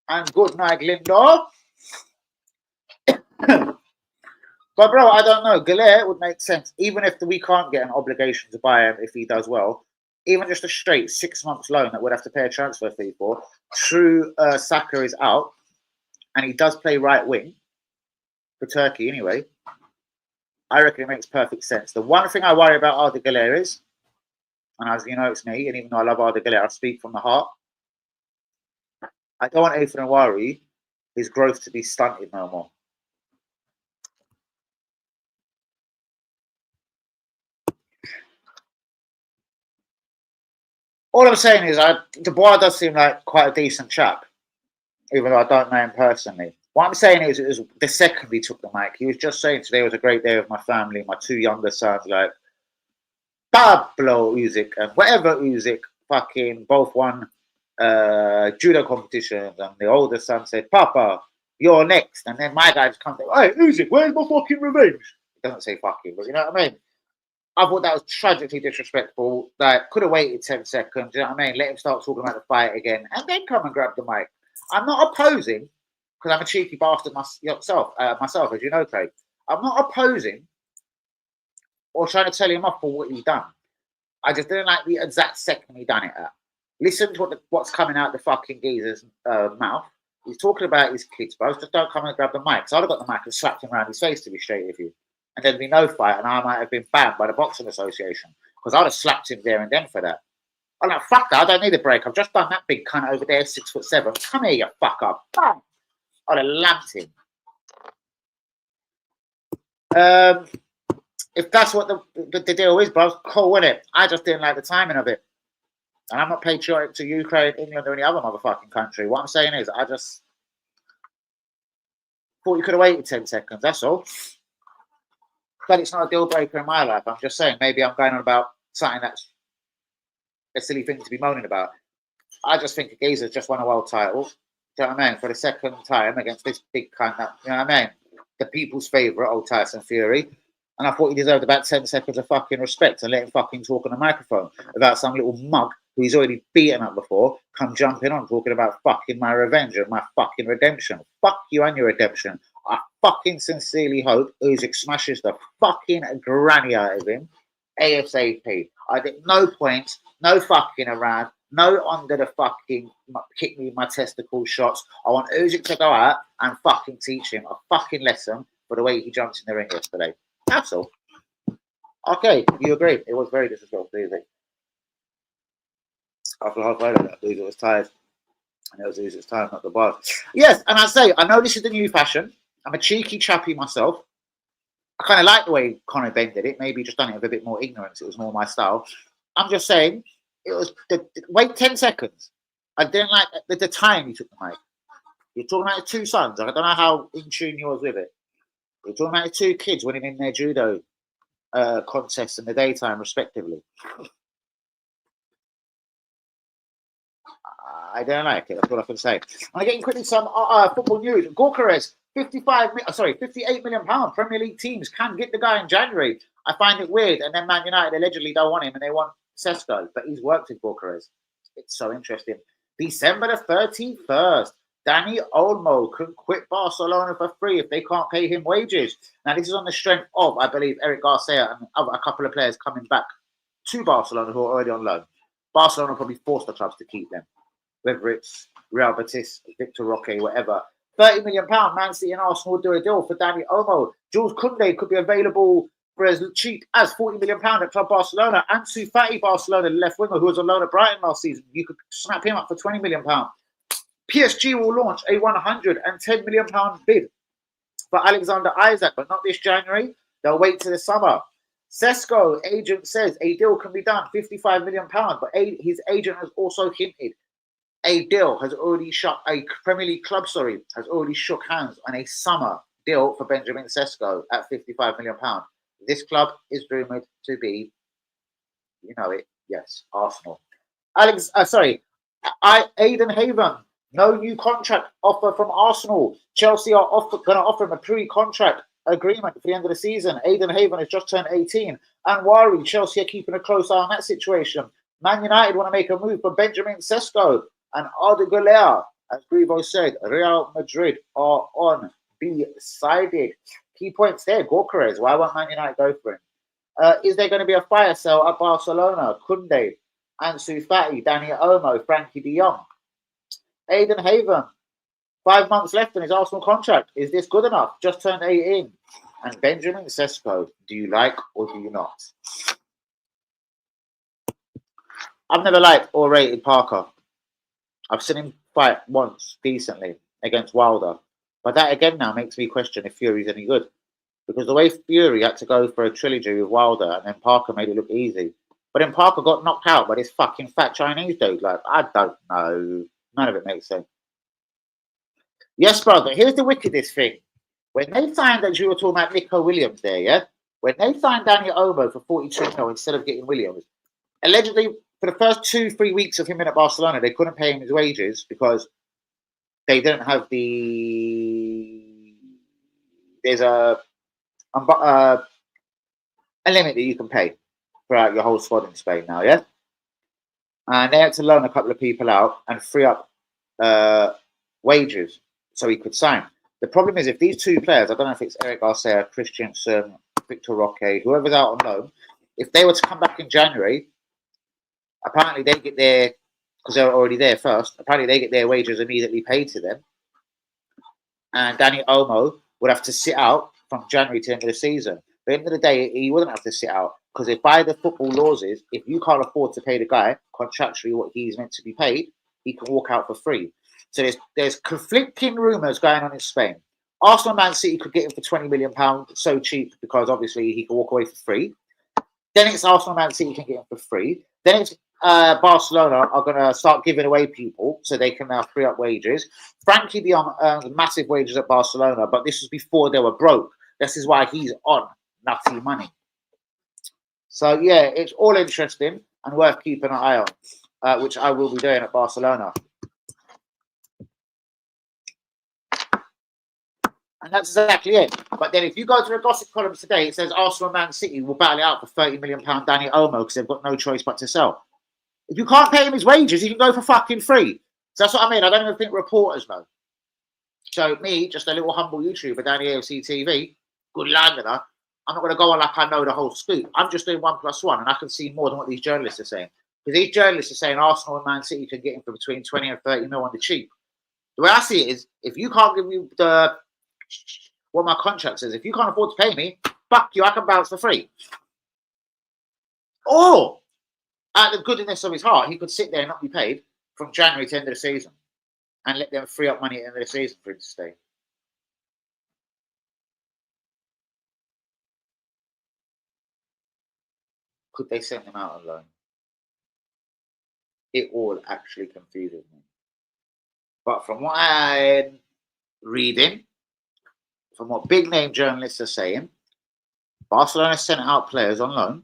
And good night, Lindor. But bro, I don't know. Güler would make sense, even if we can't get an obligation to buy him if he does well. Even just a straight 6 months loan that would have to pay a transfer fee for. True, Saka is out, and he does play right wing for Turkey anyway. I reckon it makes perfect sense. The one thing I worry about Arda Güler is, and as you know, it's me, and even though I love Arda Güler, I speak from the heart. I don't want Ethan Awari, his growth to be stunted no more. All I'm saying is, Dubois does seem like quite a decent chap, even though I don't know him personally. What I'm saying is, it was the second he took the mic, he was just saying today was a great day with my family, my 2 younger sons, like Pablo Usyk and whatever Usyk, fucking both won judo competitions, and the older son said, Papa, you're next. And then my guy just comes, hey, Usyk, where's my fucking revenge? He doesn't say fucking, but you know what I mean? I thought that was tragically disrespectful. Like, could have waited 10 seconds, you know what I mean? Let him start talking about the fight again, and then come and grab the mic. I'm not opposing, because I'm a cheeky bastard myself, as you know, Craig. I'm not opposing or trying to tell him off for what he's done. I just didn't like the exact second he done it at. Listen to what's coming out the fucking geezer's mouth. He's talking about his kids, bro. Just don't come and grab the mic. So I'd have got the mic and slapped him around his face, to be straight with you. And there'd be no fight, and I might have been banned by the Boxing Association, because I'd have slapped him there and then for that. I'm like, fuck that, I don't need a break. I've just done that big cunt over there, 6'7". Come here, you fuck up. Bam! I'd have lamped him. If that's what the deal is, bro, cool, isn't it? I just didn't like the timing of it. And I'm not patriotic to Ukraine, England, or any other motherfucking country. What I'm saying is, I just thought you could have waited 10 seconds, that's all. But it's not a deal breaker in my life. I'm just saying, maybe I'm going on about something that's a silly thing to be moaning about. I just think Geezer's just won a world title. Do you know what I mean? For the second time against this big cunt, you know what I mean? The people's favourite, old Tyson Fury. And I thought he deserved about 10 seconds of fucking respect and let him fucking talk on the microphone about some little mug who he's already beaten up before, come jumping on talking about fucking my revenge and my fucking redemption. Fuck you and your redemption. I fucking sincerely hope Usyk smashes the fucking granny out of him ASAP. I think no points, no fucking around. No under the fucking kick me my testicle shots. I want Usyk to go out and fucking teach him a fucking lesson for the way he jumped in the ring yesterday. That's all. Okay, you agree? It was very disrespectful to Usyk. After halfway that, Usyk was tired. And it was Usyk's time, not the bar. Yes, and I say, I know this is the new fashion. I'm a cheeky chappy myself. I kind of like the way Conor Benn did it. Maybe just done it with a bit more ignorance. It was more my style. I'm just saying, it was wait 10 seconds. I didn't like the time he took the mic. You're talking about the two sons. I don't know how in tune you was with it. You're talking about the two kids winning in their judo contests in the daytime, respectively. I don't like it. That's what I can say. I'm getting quickly some football news. Gyökeres, 58 million pound. Premier League teams can get the guy in January. I find it weird. And then Man United allegedly don't want him, and they want Sesko, but he's worked with Gyökeres. It's so interesting. December the 31st, Dani Olmo can quit Barcelona for free if they can't pay him wages. Now, this is on the strength of, I believe, Eric Garcia and a couple of players coming back to Barcelona who are already on loan. Barcelona probably forced the clubs to keep them, whether it's Real Betis, Victor Roque, whatever. £30 million, Man City and Arsenal do a deal for Dani Olmo. Jules Koundé could be available for as cheap as £40 million at Club Barcelona. Ansu Fati, Barcelona, the left winger who was on loan at Brighton last season. You could snap him up for £20 million. PSG will launch a £110 million bid for Alexander Isak, but not this January. They'll wait till the summer. Sesko, agent says a deal can be done, £55 million, but his agent has also hinted a deal has already a Premier League club, has already shook hands on a summer deal for Benjamin Sesko at £55 million. This club is rumoured to be, you know it, yes, Arsenal. Aiden Haven, no new contract offer from Arsenal. Chelsea are going to offer him a pre-contract agreement for the end of the season. Aiden Haven has just turned 18. And worried, Chelsea are keeping a close eye on that situation. Man United want to make a move for Benjamin Sesko and Arda Güler. As Grivo said, Real Madrid are on B-sided. Key points there, Gyökeres. Why won't Man United go for him? Is there going to be a fire sale at Barcelona? Koundé, Ansu Fati, Dani Olmo, Frankie de Jong. Aiden Haven, 5 months left in his Arsenal contract. Is this good enough? Just turned 18. And Benjamin Sesko, do you like or do you not? I've never liked or rated Parker. I've seen him fight once decently against Wilder. But that again now makes me question if Fury's any good. Because the way Fury had to go for a trilogy with Wilder and then Parker made it look easy. But then Parker got knocked out by this fucking fat Chinese dude. Like, I don't know. None of it makes sense. Yes, brother. Here's the wickedest thing. When they signed, as you were talking about Nico Williams there, yeah? When they signed Dani Olmo for 42 mil instead of getting Williams, allegedly for the first 2-3 weeks of him in at Barcelona, they couldn't pay him his wages because they didn't have there's a limit that you can pay throughout your whole squad in Spain now, yeah? And they had to loan a couple of people out and free up wages so he could sign. The problem is if these two players, I don't know if it's Eric Garcia, Christensen, Victor Roque, whoever's out on loan, if they were to come back in January, apparently they get their, because they were already there first, apparently they get their wages immediately paid to them. And Dani Olmo would have to sit out from January to the end of the season. But at the end of the day, he wouldn't have to sit out. Because if by the football laws is, if you can't afford to pay the guy contractually what he's meant to be paid, he can walk out for free. So there's conflicting rumours going on in Spain. Arsenal and Man City could get him for £20 million, so cheap because obviously he can walk away for free. Then it's Arsenal and Man City can get him for free. Then it's Barcelona are going to start giving away people so they can now free up wages. Frankie de Jong earns massive wages at Barcelona, but this was before they were broke. This is why he's on nutty money. So, yeah, it's all interesting and worth keeping an eye on, which I will be doing at Barcelona. And that's exactly it. But then if you go to the gossip columns today, it says Arsenal and Man City will battle it out for £30 million Dani Olmo because they've got no choice but to sell. If you can't pay him his wages, he can go for fucking free. So that's what I mean. I don't even think reporters know. So me, just a little humble YouTuber down the AFC TV, good Londoner, I'm not going to go on like I know the whole scoop. I'm just doing 1+1 and I can see more than what these journalists are saying. Because these journalists are saying Arsenal and Man City can get him for between 20 and 30 mil on the cheap. The way I see it is, if you can't give me what my contract says, if you can't afford to pay me, fuck you, I can bounce for free. Or, out of the goodness of his heart, he could sit there and not be paid from January to end of the season and let them free up money at the end of the season for him to stay. Could they send him out on loan? It all actually confuses me. But from what I'm reading, from what big name journalists are saying, Barcelona sent out players on loan,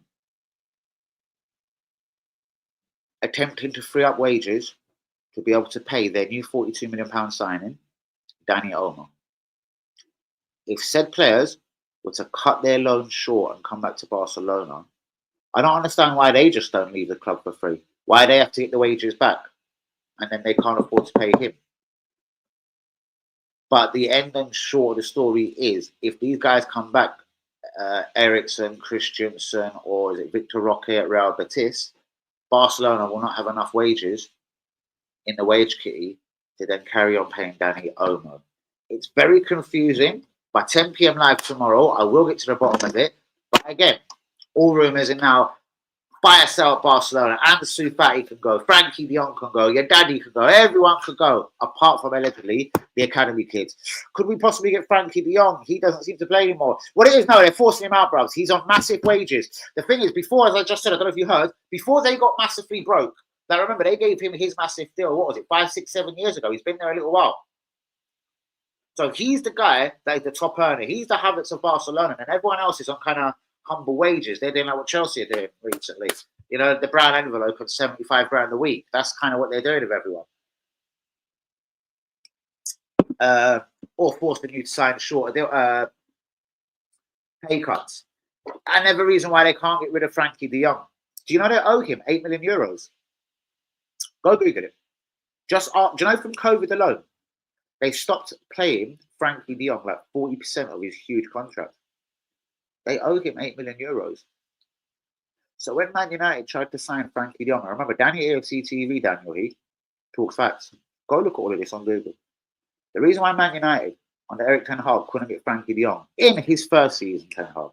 attempting to free up wages to be able to pay their new £42 million signing, Dani Olmo. If said players were to cut their loan short and come back to Barcelona, I don't understand why they just don't leave the club for free. Why they have to get the wages back and then they can't afford to pay him. But the end and short of the story is, if these guys come back, Eriksen, Christensen, or is it Victor Roque at Real Betis, Barcelona will not have enough wages in the wage kitty to then carry on paying Dani Olmo. It's very confusing. By 10 p.m. live tomorrow, I will get to the bottom of it. But again, all rumours are now fire sale at Barcelona. Ansu Fati can go, Frankie de Jong can go, your daddy can go, everyone could go, apart from allegedly the academy kids. Could we possibly get Frankie de Jong? He doesn't seem to play anymore. What it is now, they're forcing him out, bros. He's on massive wages. The thing is, before, as I just said, I don't know if you heard, before they got massively broke, now remember, they gave him his massive deal, what was it, 5, 6, 7 years ago? He's been there a little while. So he's the guy that is the top earner. He's the Havertz of Barcelona, and everyone else is on kind of humble wages. They're doing like what Chelsea are doing recently. You know, the brown envelope of 75 grand a week. That's kind of what they're doing with everyone. Or forcing you to sign shorter pay cuts. Another reason why they can't get rid of Frankie de Jong. Do you know they owe him 8 million euros? Go Google it. Do you know from COVID alone, they stopped paying Frankie de Jong like 40% of his huge contract. They owe him 8 million euros. So when Man United tried to sign Frankie de Jong, I remember Danny AFC TV, Daniel Heath, talks facts. Go look at all of this on Google. The reason why Man United, under Erik Ten Hag, couldn't get Frankie de Jong in his first season, Ten Hag,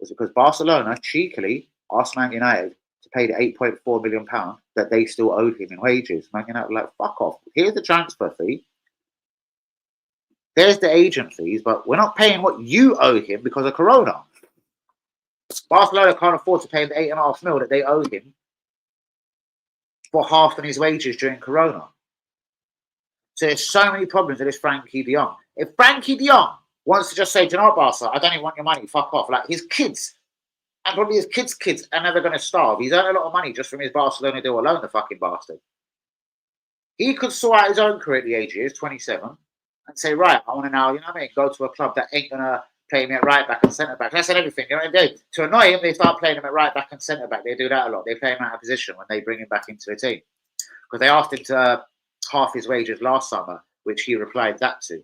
was because Barcelona cheekily asked Man United to pay the £8.4 million that they still owed him in wages. Man United were like, fuck off. Here's the transfer fee. There's the agent fees, but we're not paying what you owe him because of Corona. Barcelona can't afford to pay the £8.5 million that they owe him for half of his wages during Corona. So there's so many problems with this Frankie de Jong. If Frankie de Jong wants to just say, do you know what, Barca, I don't even want your money, fuck off. Like his kids, and probably his kids are never going to starve. He's earned a lot of money just from his Barcelona deal alone, the fucking bastard. He could sort out his own career at the age he is, 27, and say, right, I want to now, you know what I mean, go to a club that ain't going to play me at right back and centre back. That's everything. You know what I mean? To annoy him, they start playing him at right back and centre back. They do that a lot. They play him out of position when they bring him back into the team. Because they asked him to half his wages last summer, which he replied that to.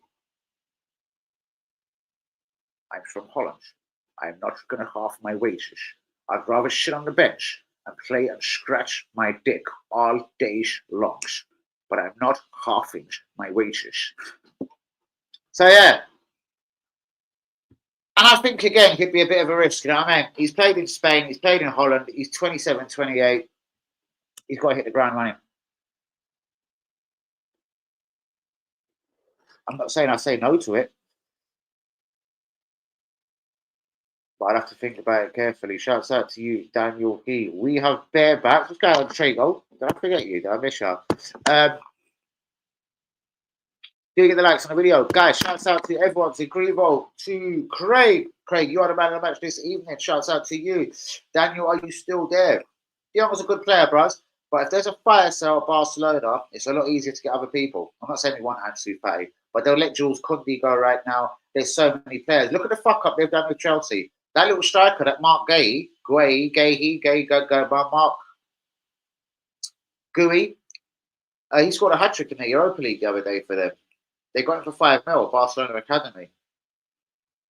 I'm from Holland. I'm not going to half my wages. I'd rather sit on the bench and play and scratch my dick all day long. But I'm not halving my wages. So, yeah. And I think, again, he'd be a bit of a risk, you know what I mean? He's played in Spain, he's played in Holland, he's 27, 28. He's got to hit the ground running. I'm not saying I say no to it. But I'd have to think about it carefully. Shouts out to you, Daniel He. We have barebacks. What's going on, Trago? Did I forget you? Did I miss you? Do get the likes on the video. Guys, shouts out to everyone, to Grievo, to Craig. Craig, you are the man of the match this evening. Shouts out to you. Daniel, are you still there? Dion was a good player, bros. But if there's a fire sale at Barcelona, it's a lot easier to get other people. I'm not saying we want Ansu Fati, but they'll let Jules Koundé go right now. There's so many players. Look at the fuck up they've done with Chelsea. That little striker, that Mark Gay, Mark Gui, he scored a hat-trick in the Europa League the other day for them. They got him for 5 mil, Barcelona Academy.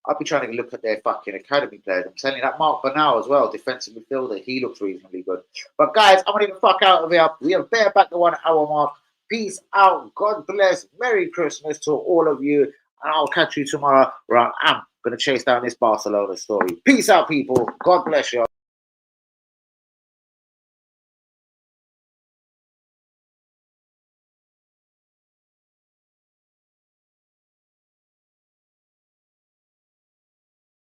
I'll be trying to look at their fucking academy players. I'm telling you that Mark Bernal as well, defensive midfielder, he looks reasonably good. But guys, I'm gonna get the fuck out of here. We have bareback the 1 hour mark. Peace out. God bless. Merry Christmas to all of you. And I'll catch you tomorrow where I'm gonna chase down this Barcelona story. Peace out, people. God bless you.